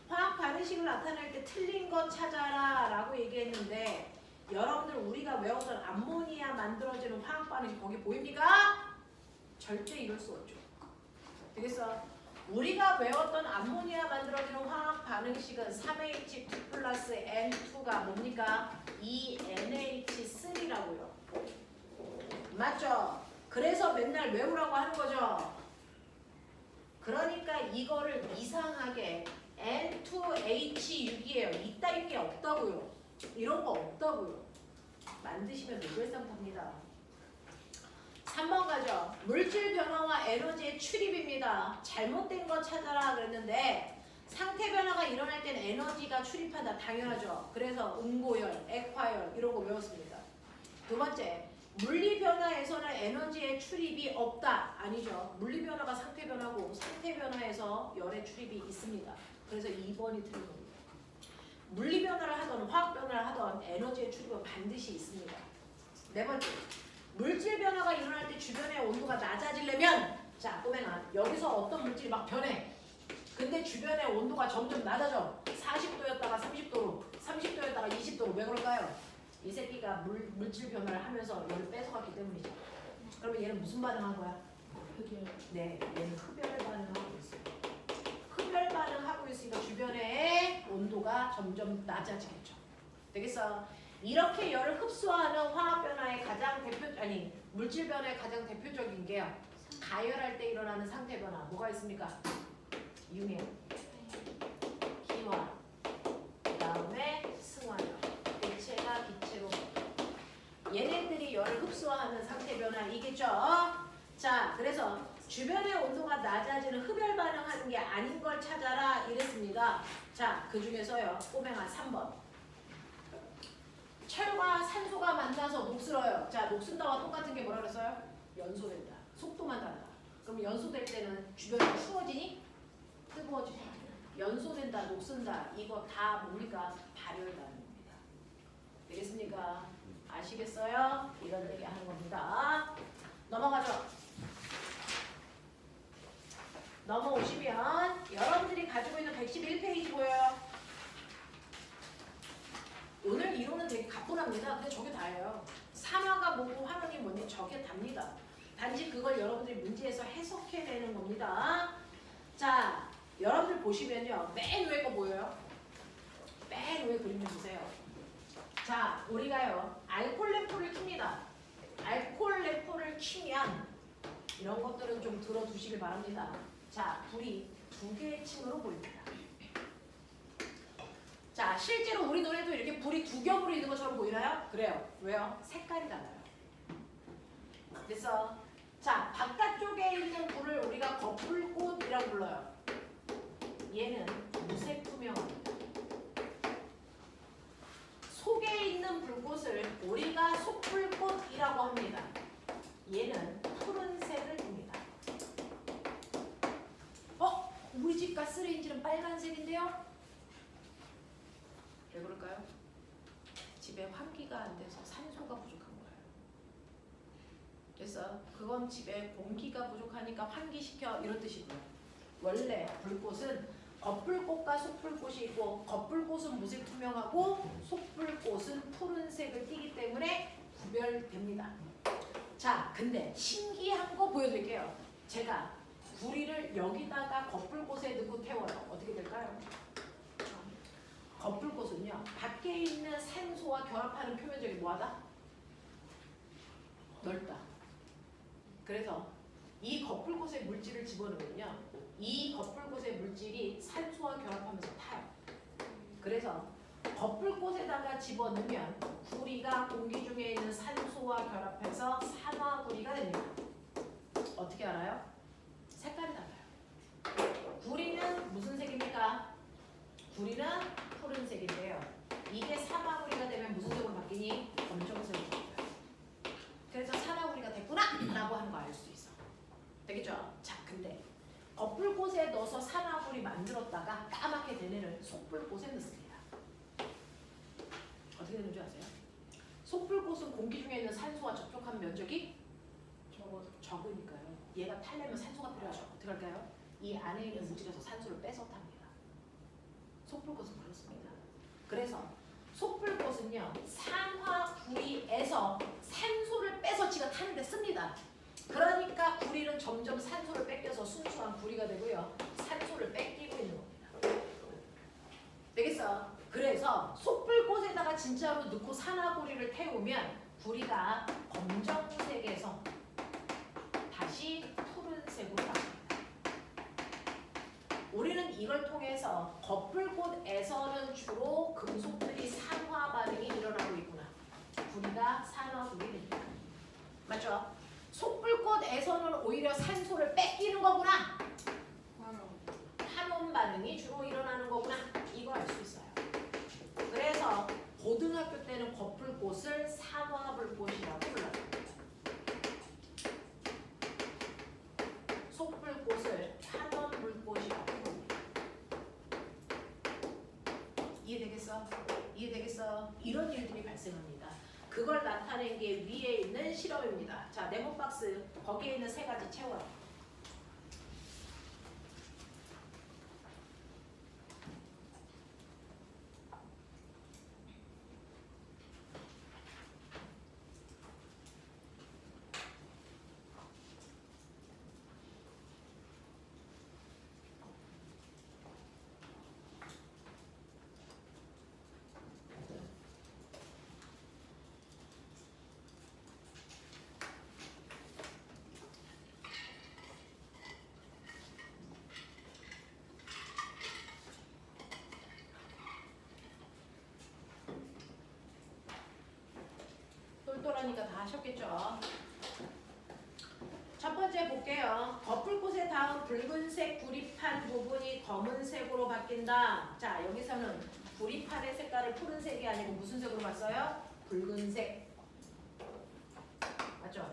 화학 반응식을 나타낼 때 틀린 것 찾아라 라고 얘기했는데 여러분들 우리가 외웠던 암모니아 만들어지는 화학 반응식 거기 보입니까? 절대 이럴 수 없죠. 되겠어? 우리가 외웠던 암모니아 만들어지는 화학 반응식은 3H2 플러스 N2가 뭡니까? 2NH3라고요. 맞죠? 그래서 맨날 외우라고 하는 거죠. 그러니까 이거를 이상하게 N2H6이에요. 이따위 게 없다고요. 이런 거 없다고요. 만드시면 노벨상 탑니다. 3번 가죠. 물질 변화와 에너지의 출입입니다. 잘못된 거 찾아라 그랬는데 상태 변화가 일어날 땐 에너지가 출입한다. 당연하죠. 그래서 음고열, 액화열 이런 거 외웠습니다. 두 번째, 물리 변화에서는 에너지의 출입이 없다. 아니죠. 물리 변화가 상태 변화고 상태 변화에서 열의 출입이 있습니다. 그래서 2번이 틀린 겁니다. 물리 변화를 하던 화학 변화를 하던 에너지의 출입은 반드시 있습니다. 네 번째, 물질 변화가 일어날 때 주변의 온도가 낮아지려면 자, 꼬맹아 여기서 어떤 물질이 막 변해. 근데 주변의 온도가 점점 낮아져. 40도였다가 30도로, 30도였다가 20도로. 왜 그럴까요? 이 새끼가 물질 변화를 하면서 열을 뺏어갔기 때문이죠. 그러면 얘는 무슨 반응한 거야? 네, 얘는 흡열 반응하고 있어요. 흡열 반응하고 있으니까 주변의 온도가 점점 낮아지겠죠. 되겠어? 이렇게 열을 흡수하는 화학 변화의 가장 물질 변화의 가장 대표적인 게요. 가열할 때 일어나는 상태 변화. 뭐가 있습니까? 융해, 기화, 그다음에 승화열. 대체가 기체로. 얘네들이 열을 흡수하는 상태 변화이겠죠. 자, 그래서 주변의 온도가 낮아지는 흡열 반응하는 게 아닌 걸 찾아라 이랬습니다. 자, 그 중에서요. 꼬맹아 3번. 철과 산소가 만나서 녹슬어요. 자, 녹슨다와 똑같은 게 뭐라 그랬어요? 연소된다. 속도만 달라. 그럼 연소될 때는 주변이 추워지니? 뜨거워지니? 연소된다, 녹슨다. 이거 다 뭡니까? 발열반응입니다. 되겠습니까? 아시겠어요? 이런 얘기 하는 겁니다. 넘어가죠. 넘어오시면 여러분들이 가지고 있는 111페이지 보여요. 오늘 이론은 되게 가뿐합니다. 근데 저게 다예요. 산화가 뭐고 환원이 뭐니 저게 답니다. 단지 그걸 여러분들이 문제에서 해석해내는 겁니다. 자, 여러분들 보시면요. 맨 위에 거 보여요? 맨 위에 그림 좀 보세요. 자, 우리가요. 알코올 램프를 켭니다. 알코올 램프를 켜면 이런 것들은 좀 들어두시길 바랍니다. 자, 불이 두 개의 층으로 보입니다. 자, 실제로 우리 눈에도 이렇게 불이 두 겹으로 있는 것처럼 보이나요? 그래요. 왜요? 색깔이 달라요. 그래서 자, 바깥쪽에 있는 불을 우리가 거풀꽃이라고 불러요. 얘는 무색투명합니다. 속에 있는 불꽃을 우리가 속불꽃이라고 합니다. 얘는 푸른색을 띱니다. 우리 집 가스레인지는 빨간색인데요? 왜 그럴까요? 집에 환기가 안 돼서 산소가 부족한 거예요. 그래서 그건 집에 공기가 부족하니까 환기시켜 이런 뜻이고요. 원래 불꽃은 겉불꽃과 속불꽃이 있고 겉불꽃은 무색투명하고 속불꽃은 푸른색을 띠기 때문에 구별됩니다. 자, 근데 신기한 거 보여드릴게요. 제가 구리를 여기다가 겉불꽃에 넣고 태워요. 어떻게 될까요? 겉불꽃은요, 밖에 있는 산소와 결합하는 표면적이 뭐하다? 넓다. 그래서 이 겉불꽃에 물질을 집어넣으면요, 이 겉불꽃의 물질이 산소와 결합하면서 타요. 그래서 겉불꽃에다가 집어넣으면 구리가 공기 중에 있는 산소와 결합해서 산화구리가 됩니다. 어떻게 알아요? 색깔이 달라요. 구리는 무슨 색입니까? 구리는 푸른색인데요. 이게 산화구리가 되면 무슨 색으로 바뀌니? 검정색으로 바뀌어요. 그래서 산화구리가 됐구나! 라고 하는 거 알 수 있어. 되겠죠? 자, 근데 겉불꽃에 넣어서 산화구리 만들었다가 까맣게 된 애를 속불꽃에 넣습니다. 어떻게 되는 줄 아세요? 속불꽃은 공기 중에 있는 산소와 접촉한 면적이 적으니까요. 얘가 타려면 산소가 필요하죠. 어떻게 할까요? 이 안에 있는 물질에서 산소를 빼서 탑니다. 속불꽃은 그렇습니다. 그래서 속불꽃은요, 산화구리에서 산소를 빼서 지가 타는데 씁니다. 그러니까 구리는 점점 산소를 뺏겨서 순수한 구리가 되고요, 산소를 뺏기고 있는 겁니다. 되겠어? 그래서 속불꽃에다가 진짜로 넣고 산화구리를 태우면 구리가 검정색에서 다시 푸른색으로 바뀝니다. 우리는 이걸 통해서 겉불꽃에서는 주로 금속들이 산화 반응이 일어나고 있구나. 구리가 산화구리 됩니다. 맞죠? 속불꽃에서는 오히려 산소를 뺏기는 거구나. 환원 반응이 주로 일어나는 거구나. 이거 알 수 있어요. 그래서 고등학교 때는 겉불꽃을 산화불꽃이라고 불러요. 속불꽃을 환원불꽃이라고 부릅니다. 이해되겠어? 이해되겠어? 이런 일들이 발생합니다. 그걸 나타낸 게 위에 있는 실험입니다. 자, 네모 박스 거기에 있는 세 가지 채워요. 똘똘하니까 다 하셨겠죠? 첫 번째 볼게요. 겉불꽃에 닿은 붉은색 구리판 부분이 검은색으로 바뀐다. 자, 여기서는 구리판의 색깔을 푸른색이 아니고 무슨 색으로 봤어요? 붉은색. 맞죠?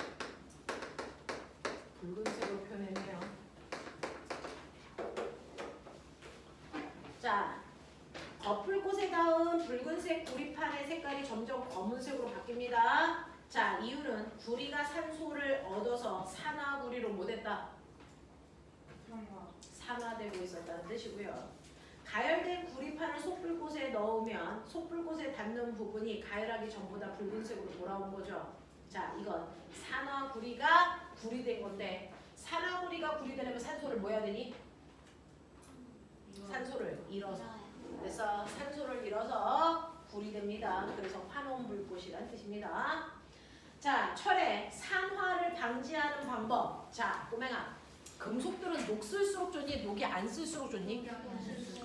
붉은색으로 표현했네요. 자, 겉불꽃에 닿은 붉은색 구리판의 색깔이 점점 검은색으로 바뀝니다. 자, 이유는 구리가 산소를 얻어서 산화구리로 못했다. 산화되고 있었다는 뜻이고요. 가열된 구리 종이판을 솥불 곳에 넣으면 솥불 곳에 닿는 부분이 가열하기 전보다 붉은색으로 돌아온 거죠. 자, 이건 산화구리가 구리된 건데 산화구리가 구리되려면 산소를 뭐 해야 되니? 산소를 잃어서. 그래서 산소를 잃어서 구리됩니다. 그래서 환원불꽃이란 뜻입니다. 자, 철의 산화를 방지하는 방법. 자, 꼬맹아. 금속들은 녹슬수록 좋니? 녹이 안 쓸수록 좋니?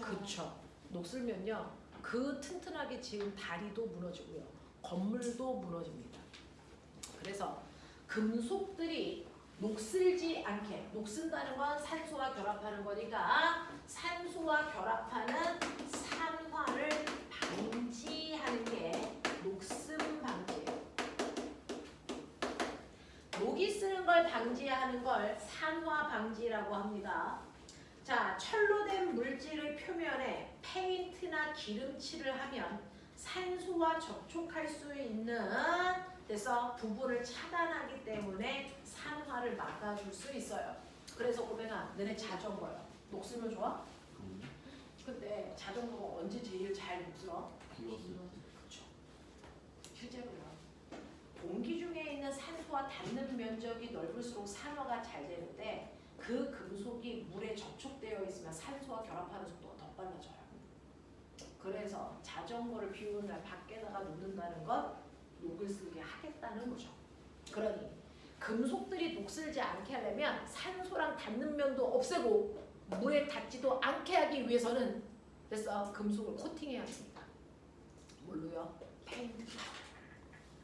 그쵸. 녹슬면요. 그 튼튼하게 지은 다리도 무너지고요. 건물도 무너집니다. 그래서 금속들이 녹슬지 않게, 녹슨다는 건 산소와 결합하는 거니까 산소와 결합하는 산화를 방지하는 게 녹슨 방지예요. 녹이 쓰는 걸 방지하는 걸 산화 방지라고 합니다. 자, 철로 된 물질의 표면에 페인트나 기름칠을 하면 산소와 접촉할 수 있는 그래서 부분을 차단하기 때문에 산화를 막아줄 수 있어요. 그래서 꼬맹아, 너네 자전거요. 녹슬면 좋아? 근데 자전거가 언제 제일 잘 녹슬어? 그렇죠. 실제로요. 공기 중에 있는 산소와 닿는 면적이 넓을수록 산화가 잘 되는데 그 금속이 물에 접촉되어 있으면 산소와 결합하는 속도가 더 빨라져요. 그래서 자전거를 비 오는 날 밖에다가 놓는다는 건 녹을 슬게 하겠다는 거죠. 그러니 금속들이 녹슬지 않게 하려면 산소랑 닿는 면도 없애고 물에 닿지도 않게 하기 위해서는 그래서 금속을 코팅해야 됩니다. 뭘로요? 페인트.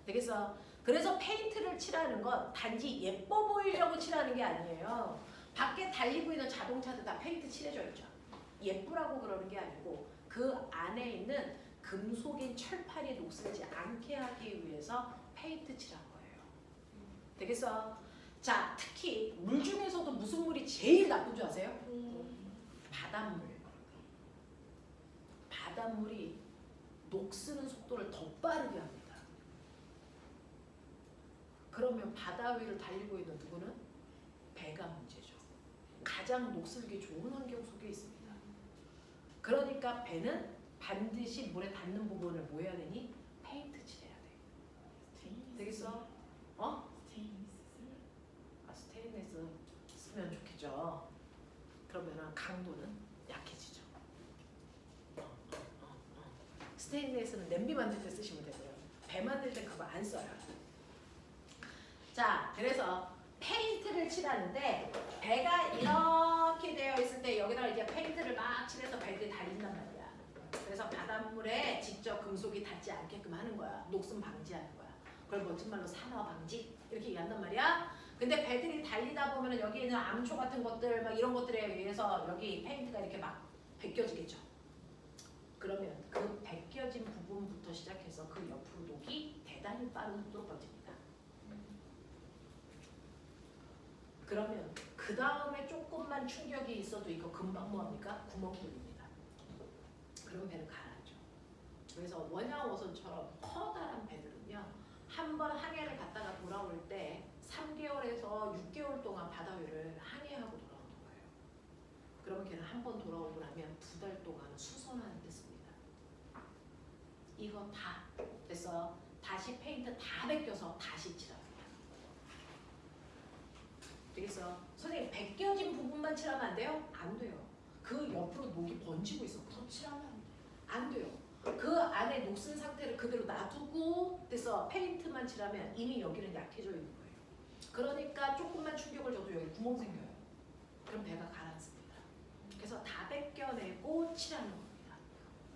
되겠어? 그래서 페인트를 칠하는 건 단지 예뻐 보이려고 칠하는 게 아니에요. 밖에 달리고 있는 자동차들 다 페인트 칠해져 있죠. 예쁘라고 그러는 게 아니고 그 안에 있는 금속인 철판이 녹슬지 않게 하기 위해서 페인트 칠한 거예요. 되겠어? 자, 특히 물 중에서도 무슨 물이 제일 나쁜 줄 아세요? 바닷물. 바닷물이 녹쓰는 속도를 더 빠르게 합니다. 그러면 바다 위를 달리고 있는 누구는? 배가 문제죠. 가장 녹슬기 좋은 환경 속에 있습니다. 그러니까 배는 반드시 물에 닿는 부분을 뭐 해야 되니? 페인트 칠해야 돼. 되겠어? 어? 스테인리스 쓰면 좋겠죠. 그러면 강도는 약해지죠. 스테인리스는 냄비 만들 때 쓰시면 되고요. 배 만들 때 그거 안 써요. 자, 그래서 페인트를 칠하는데 배가 이렇게 되어 있을 때 여기다가 이제 페인트를 막 칠해서 배들이 달린단 말이야. 그래서 바닷물에 직접 금속이 닿지 않게끔 하는 거야. 녹슨 방지하는 거야. 그걸 멋진 말로 산화 방지 이렇게 얘기한단 말이야. 근데 배들이 달리다 보면은 여기 있는 암초 같은 것들 막 이런 것들에 의해서 여기 페인트가 이렇게 막 벗겨지겠죠. 그러면 그 벗겨진 부분부터 시작해서 그 옆으로 녹이 대단히 빠른 속도로 번집니다. 그러면 그 다음에 조금만 충격이 있어도 이거 금방 뭐합니까? 구멍 뚫립니다. 그럼 배는 가라앉죠. 그래서 원양어선처럼 커다란 배들은요. 한 번 항해를 갔다가 돌아올 때 3개월에서 6개월 동안 바다 위를 항해하고 돌아오는 거예요. 그러면 걔는 한 번 돌아오고 나면 2달 동안 수선하는 데 씁니다. 이거 다 됐어. 다시 페인트 다 벗겨서 다시 칠합니다. 되겠어? 선생님 벗겨진 부분만 칠하면 안 돼요? 안 돼요. 그 옆으로 녹이 번지고 있어. 더 칠하면 안 돼요. 그 안에 녹슨 상태를 그대로 놔두고 그래서 페인트만 칠하면 이미 여기는 약해져 있는 거예요. 그러니까 조금만 충격을 줘도 여기 구멍 생겨요. 그럼 배가 가라앉습니다. 그래서 다 벗겨내고 칠하는 겁니다.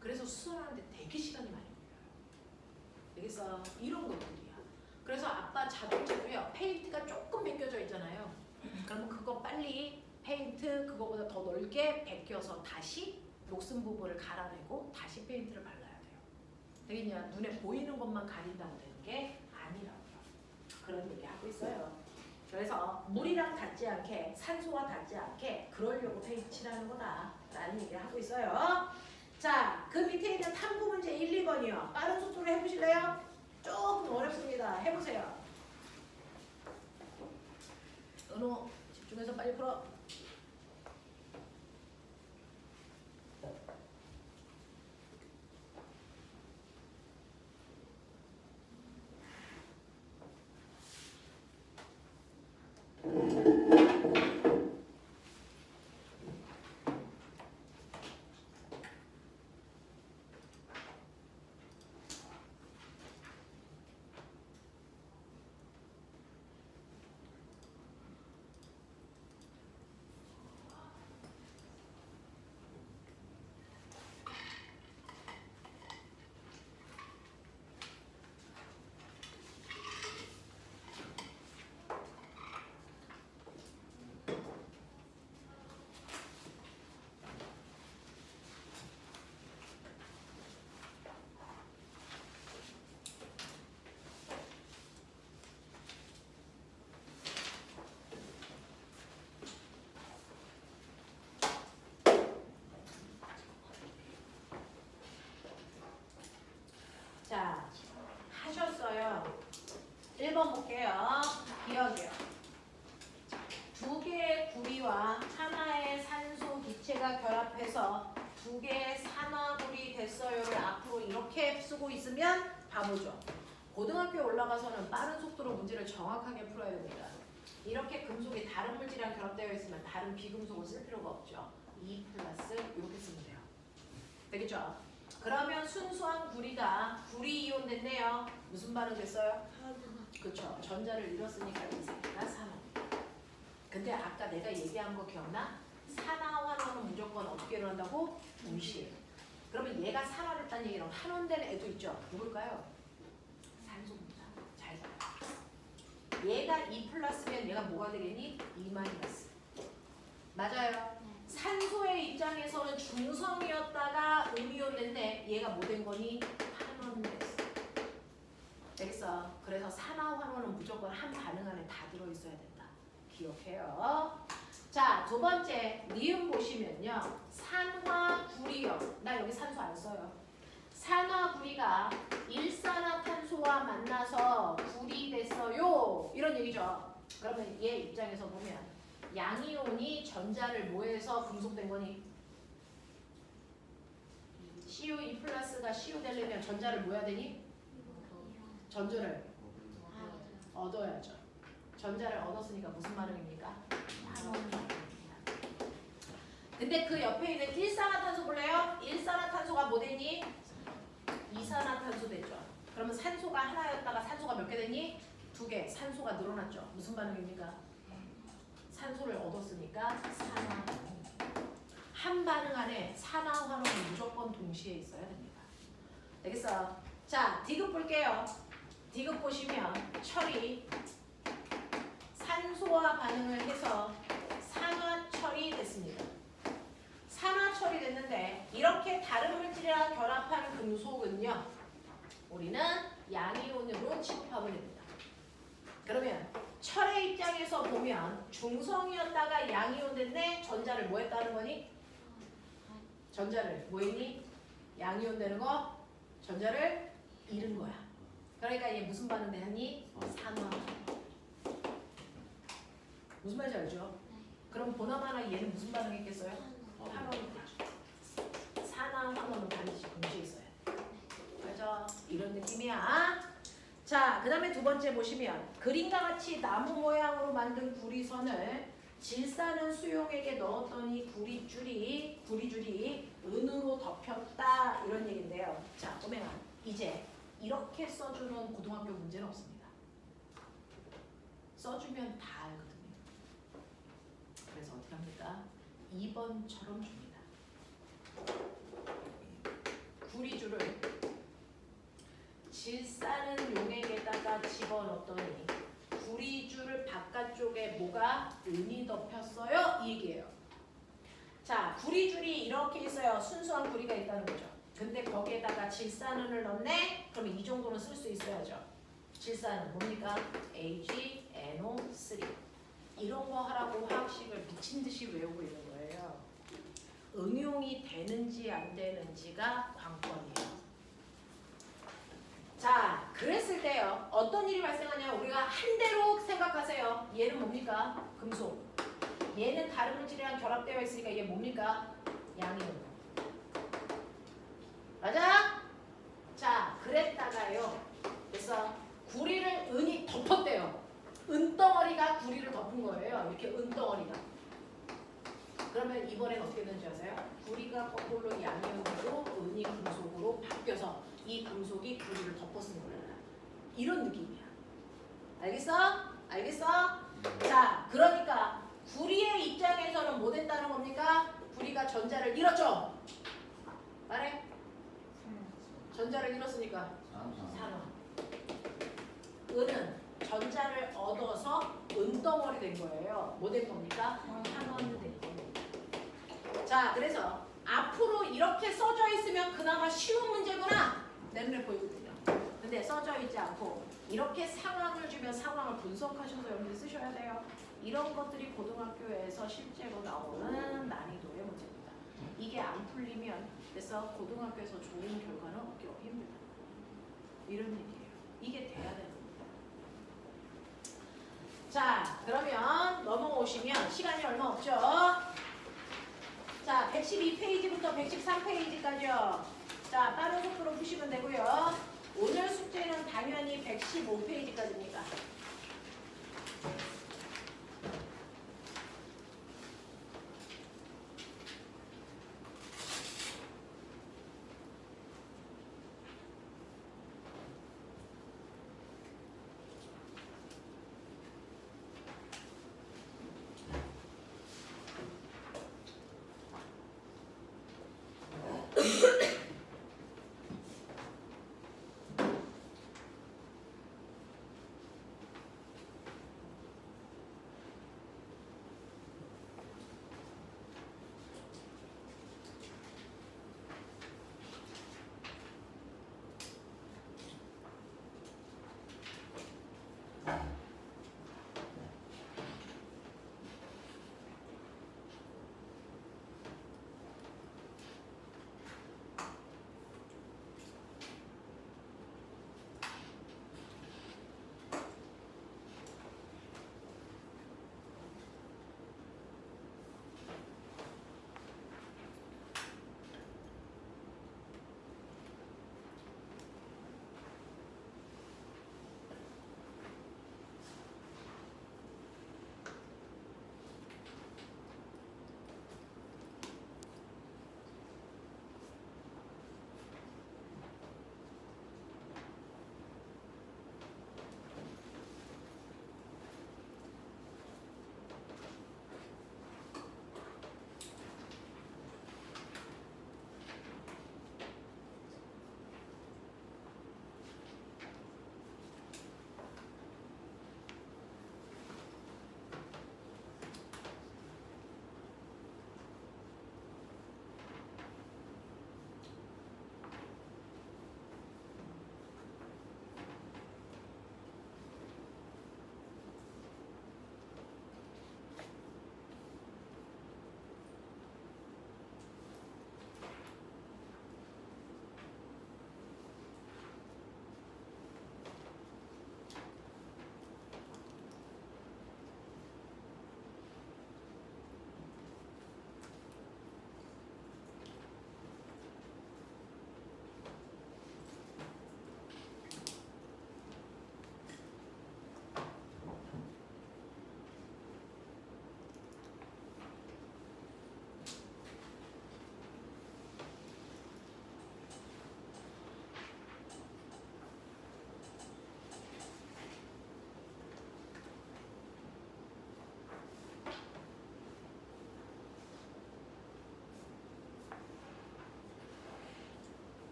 그래서 수선하는데 되게 시간이 많이 걸려요. 그래서 이런 것들이야. 그래서 아빠 자동차도요. 페인트가 조금 벗겨져 있잖아요. 그러면 그거 빨리 페인트 그거보다 더 넓게 벗겨서 다시 녹슨 부분을 갈아내고 다시 페인트를 발라야 돼요. 되겠냐? 눈에 보이는 것만 가린다고 되는 게 아니라고요. 그런 얘기 하고 있어요. 그래서 물이랑 닿지 않게 산소와 닿지 않게 그러려고 페인트 칠하는 거다 라는 얘기를 하고 있어요. 자, 그 밑에 있는 탐구 문제 1, 2번이요. 빠른 속도로 해보실래요? 조금 어렵습니다. 해보세요. 은호 집중해서 빨리 풀어. 1번 볼게요. 기억이요. 두 개의 구리와 하나의 산소 기체가 결합해서 두 개의 산화구리 됐어요를 앞으로 이렇게 쓰고 있으면 바보죠. 고등학교에 올라가서는 빠른 속도로 문제를 정확하게 풀어야 됩니다. 이렇게 금속이 다른 물질이랑 결합되어 있으면 다른 비금속을 쓸 필요가 없죠. 2 플러스 이렇게 쓰면 돼요. 되겠죠? 그러면 순수한 구리가 구리 이온 됐네요. 무슨 반응 됐어요? 그쵸. 전자를 잃었으니까 이 새끼가 산화입니다. 근데 아까 내가 얘기한 거 기억나? 산화환원은 무조건 어떻게 일어난다고? 동시에. 그러면 얘가 산화됐다는 얘기는 환원된 애도 있죠. 누굴까요? 산소입니다. 잘 봐요. 얘가 2 플러스면 얘가 뭐가 되겠니? 2 마이너스. 맞아요. 산소의 입장에서는 중성이었다가 음이온 됐네. 얘가 뭐 된 거니? 환원됐어. 되겠어. 그래서 산화환원은 무조건 한 반응 안에 다 들어있어야 된다. 기억해요. 자, 두 번째 니은 보시면요. 산화구리요. 나 여기 산소 안 써요. 산화구리가 일산화탄소와 만나서 구리 됐어요. 이런 얘기죠. 그러면 얘 입장에서 보면 양이온이 전자를 뭐해서 금속된 거니? CU2 플러스가 CU 되려면 전자를 뭐 해야 되니? 전자를 얻어야죠. 전자를 얻었으니까 무슨 반응입니까? 환원 반응입니다. 근데 그 옆에 있는 일산화탄소 볼래요? 일산화탄소가 뭐 되니? 이산화탄소 됐죠. 그러면 산소가 하나였다가 산소가 몇 개 되니? 2개. 산소가 늘어났죠. 무슨 반응입니까? 산소를 얻었으니까 산화. 한 반응 안에 산화 환원은 무조건 동시에 있어야 됩니다. 되겠어? 자, 디귿 볼게요. 디귿 보시면 철이 산소와 반응을 해서 산화 철이 됐습니다. 산화 철이 됐는데 이렇게 다른 물질이랑 결합한 금속은요. 우리는 양이온으로 취급하면 됩니다. 그러면 철의 입장에서 보면 중성이었다가 양이온 됐네. 전자를 뭐 했다는 거니? 전자를 뭐 했니? 양이온 되는 거 전자를 잃은 거야. 그러니까 얘 무슨 반응 되니? 산화. 무슨 말인지 알죠? 그럼 보나마나 얘는 무슨 반응했겠어요? 환원이 되죠. 산화 환원은 반드시 동시에 있어야 돼. 알죠? 이런 느낌이야. 자, 그 다음에 두 번째 보시면 그림과 같이 나무 모양으로 만든 구리선을 질산은 수용액에 넣었더니 구리줄이 은으로 덮였다 이런 얘기인데요. 자, 보면 이제 이렇게 써주는 고등학교 문제는 없습니다. 써주면 다 알거든요. 그래서 어떻게 합니까? 2번처럼 줍니다. 구리줄을 질산은 용액에다가 집어넣었더니 구리줄을 바깥쪽에 뭐가 은이 덮였어요? 이 얘기예요. 자, 구리줄이 이렇게 있어요. 순수한 구리가 있다는 거죠. 근데 거기에다가 질산은을 넣네? 그러면 이 정도는 쓸 수 있어야죠. 질산은 뭡니까? AgNO3. 이런 거 하라고 화학식을 미친 듯이 외우고 있는 거예요. 응용이 되는지 안 되는지가 관건이에요. 자, 그랬을 때요. 어떤 일이 발생하냐? 우리가 한 대로 생각하세요. 얘는 뭡니까? 금속. 얘는 다른 물질이랑 결합되어 있으니까 얘 뭡니까? 양이온. 맞아? 자, 그랬다가요. 그래서 구리를 은이 덮었대요. 은덩어리가 구리를 덮은 거예요. 이렇게 은덩어리가. 그러면 이번엔 어떻게 되는지 아세요? 구리가 거꾸로 양이온으로 은이 금속으로 바뀌어서 이 금속이 구리를 덮었는 거예요. 이런 느낌이야. 알겠어? 알겠어? 자, 그러니까 구리의 입장에서는 뭐 된다는 겁니까? 구리가 전자를 잃었죠? 말해. 전자를 잃었으니까 산화. 은은 전자를 얻어서 은덩어리 된 거예요. 뭐 된 겁니까? 환원이 된 겁니다. 자, 그래서 앞으로 이렇게 써져 있으면 그나마 쉬운 문제구나. 내 눈에 보이거든요. 근데 써져 있지 않고 이렇게 상황을 주면 상황을 분석하셔서 여러분들 쓰셔야 돼요. 이런 것들이 고등학교에서 실제로 나오는 난이도의 문제입니다. 이게 안 풀리면 그래서 고등학교에서 좋은 결과는 얻기 힘들다. 이런 얘기예요. 이게 돼야 되는 겁니다. 자, 그러면 넘어오시면 시간이 얼마 없죠? 자, 112페이지부터 113페이지까지요. 자, 빠른 속도로 푸시면 되고요. 오늘 숙제는 당연히 115페이지까지입니다.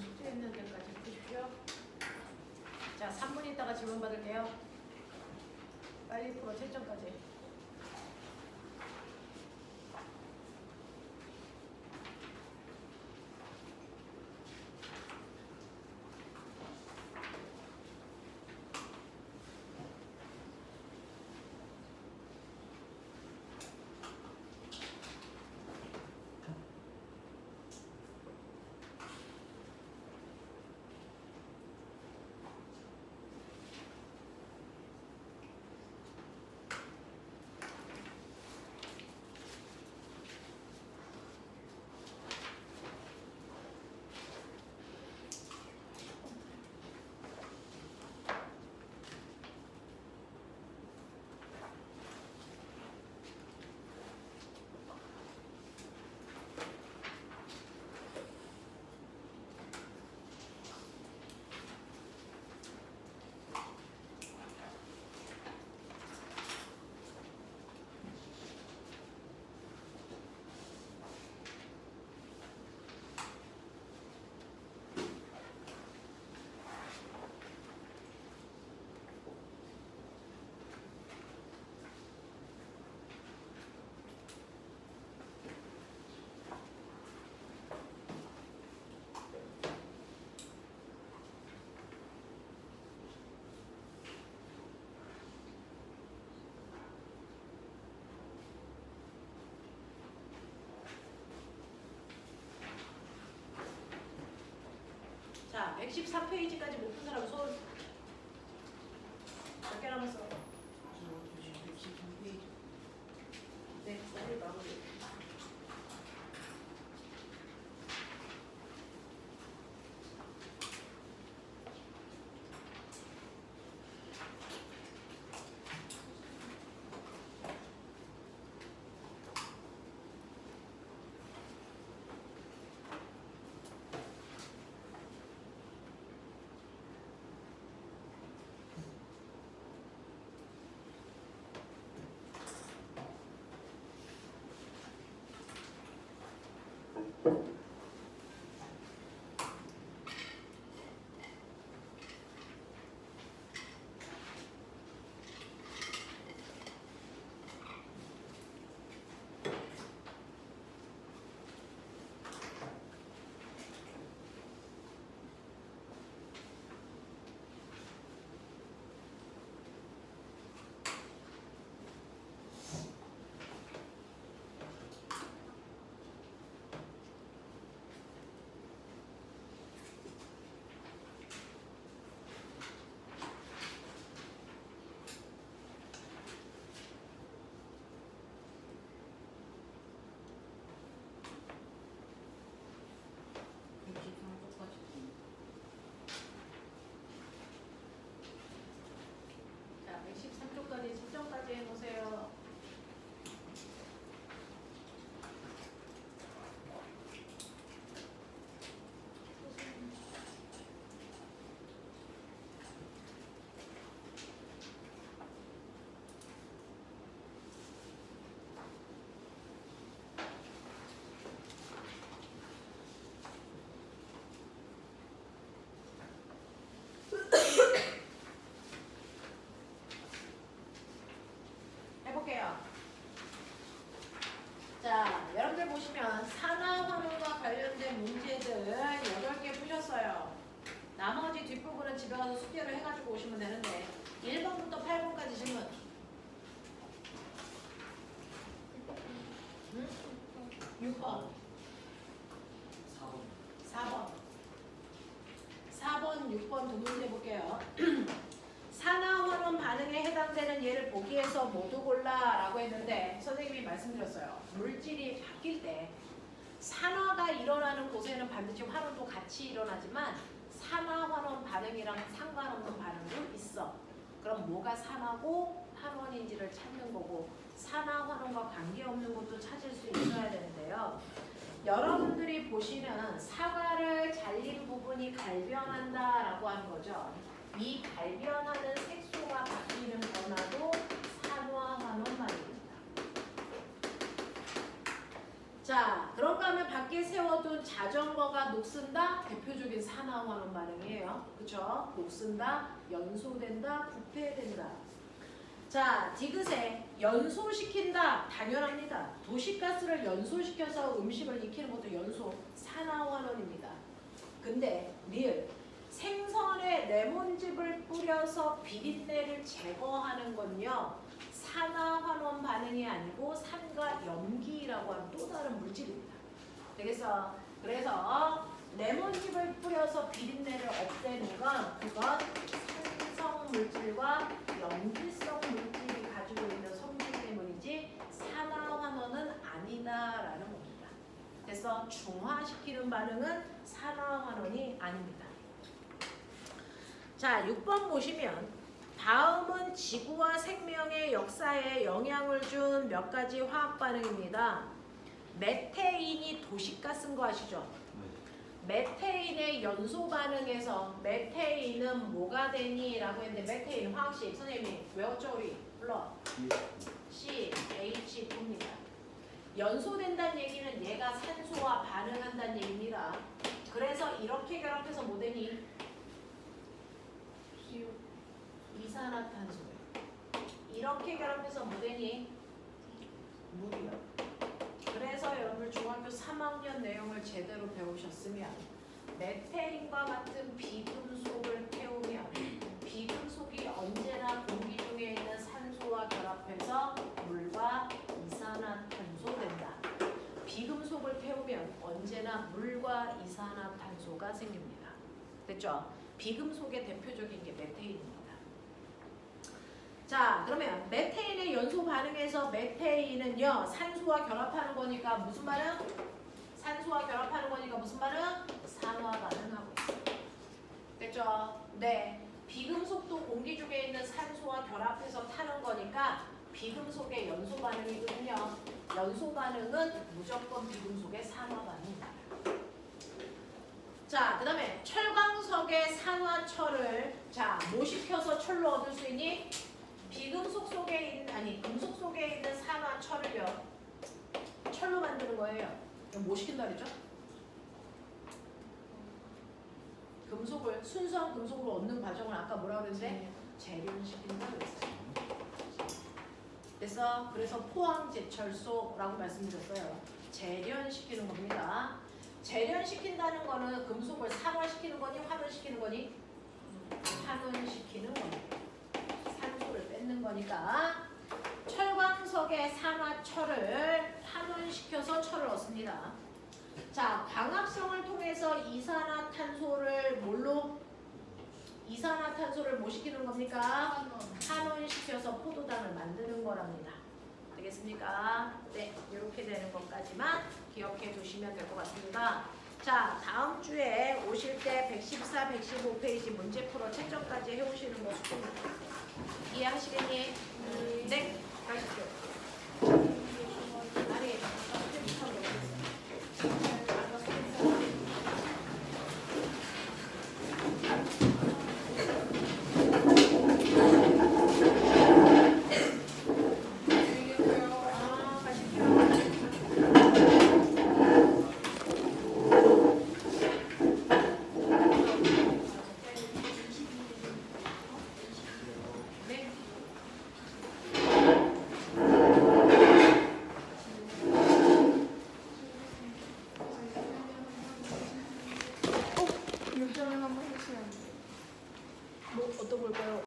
숙제했는 데까지 푸십시오. 자, 3분 있다가 질문 받을게요. 빨리 풀어, 채점까지. 자, 113페이지까지 못 푼 사람 손. 몇 개 남았어? 113페이지. 네, 빨리 마무리. 자, 113쪽까지 측정까지 해놓으세요. 해볼게요. 자, 여러분들 보시면 산화환원과 관련된 문제들 8개 푸셨어요. 나머지 뒷부분은 집에 가서 숙제를 해가지고 오시면 되는데 1번부터 8번까지 질문. 응? 6번. 4번. 4번, 6번 두 문제 볼게요. 산화환원 반응에 해당되는 예를 보기에서 모두 골라라고 했는데 선생님이 말씀드렸어요. 물질이 바뀔 때 산화가 일어나는 곳에는 반드시 환원도 같이 일어나지만 산화환원 반응이랑 상관없는 반응도 있어. 그럼 뭐가 산화고 환원인지를 찾는 거고 산화환원과 관계없는 것도 찾을 수 있어야 되는데요. 여러분들이 보시는 사과를 잘린 부분이 갈변한다라고 하는 거죠. 이 갈변하는 색소가 바뀌는 변화도 산화환원 반응입니다. 자, 그런가 하면 밖에 세워둔 자전거가 녹슨다? 대표적인 산화환원 반응이에요. 그쵸? 녹슨다, 연소된다, 부패된다. 자, 디귿에 연소시킨다. 당연합니다. 도시가스를 연소시켜서 음식을 익히는 것도 연소, 산화환원입니다. 근데 리을 생선에 레몬즙을 뿌려서 비린내를 제거하는 건요 산화환원 반응이 아니고 산과 염기라고 하는 또 다른 물질입니다. 되겠어? 그래서 레몬즙을 뿌려서 비린내를 없애는 건 그건 산성 물질과 염기성 물질이 가지고 있는 성질 때문이지 산화환원은 아니다라는 겁니다. 그래서 중화시키는 반응은 산화환원이 아닙니다. 자, 6번 보시면 다음은 지구와 생명의 역사에 영향을 준 몇 가지 화학 반응입니다. 메테인이 도시가스인 거 아시죠? 메테인의 연소 반응에서 메테인은 뭐가 되니? 라고 했는데 메테인 화학식 선생님이 외웠죠? 우리 불러 CH2입니다. 연소된다는 얘기는 얘가 산소와 반응한다는 얘기입니다. 그래서 이렇게 결합해서 뭐 되니? 이산화탄소예요. 이렇게 결합해서 뭐 되니? 물이요. 그래서 여러분 중학교 3학년 내용을 제대로 배우셨으면 메테인과 같은 비금속을 태우면 비금속이 언제나 공기 중에 있는 산소와 결합해서 물과 이산화탄소 된다. 비금속을 태우면 언제나 물과 이산화탄소가 생깁니다. 됐죠? 비금속의 대표적인 게 메테인입니다. 자, 그러면 메테인의 연소 반응에서 메테인은요, 산소와 결합하는 거니까 무슨 반응? 산소와 결합하는 거니까 무슨 반응? 산화 반응하고 있어요. 됐죠? 네. 비금속도 공기 중에 있는 산소와 결합해서 타는 거니까 비금속의 연소 반응이거든요. 연소 반응은 무조건 비금속의 산화 반응입니다. 자, 그 다음에 철광석의 산화철을 자, 뭐 시켜서 철로 얻을 수 있니? 비금속 속에 있는, 아니 금속 속에 있는 산화철을요, 철로 만드는 거예요. 그럼 뭐 시킨다 그랬죠? 금속을 순수한 금속으로 얻는 과정을 아까 뭐라 그랬는데? 재련시킨다 그랬어요. 됐어? 그래서 포항제철소라고 말씀드렸어요. 재련시키는 겁니다. 재련시킨다는 거는 금속을 산화시키는 거니 환원시키는 거니? 환원시키는 겁니다. 산소를 뺏는 거니까 철광석의 산화철을 환원시켜서 철을 얻습니다. 자, 광합성을 통해서 이산화탄소를 뭘로? 이산화탄소를 뭐 시키는 겁니까? 환원시켜서 포도당을 만드는 거랍니다. 되겠습니까? 네, 이렇게 되는 것까지만 기억해 두시면 될 것 같습니다. 자, 다음 주에 오실 때 114, 115페이지 문제 풀어 채점까지 해오시는 거 이해하시겠니? 네, 가시죠.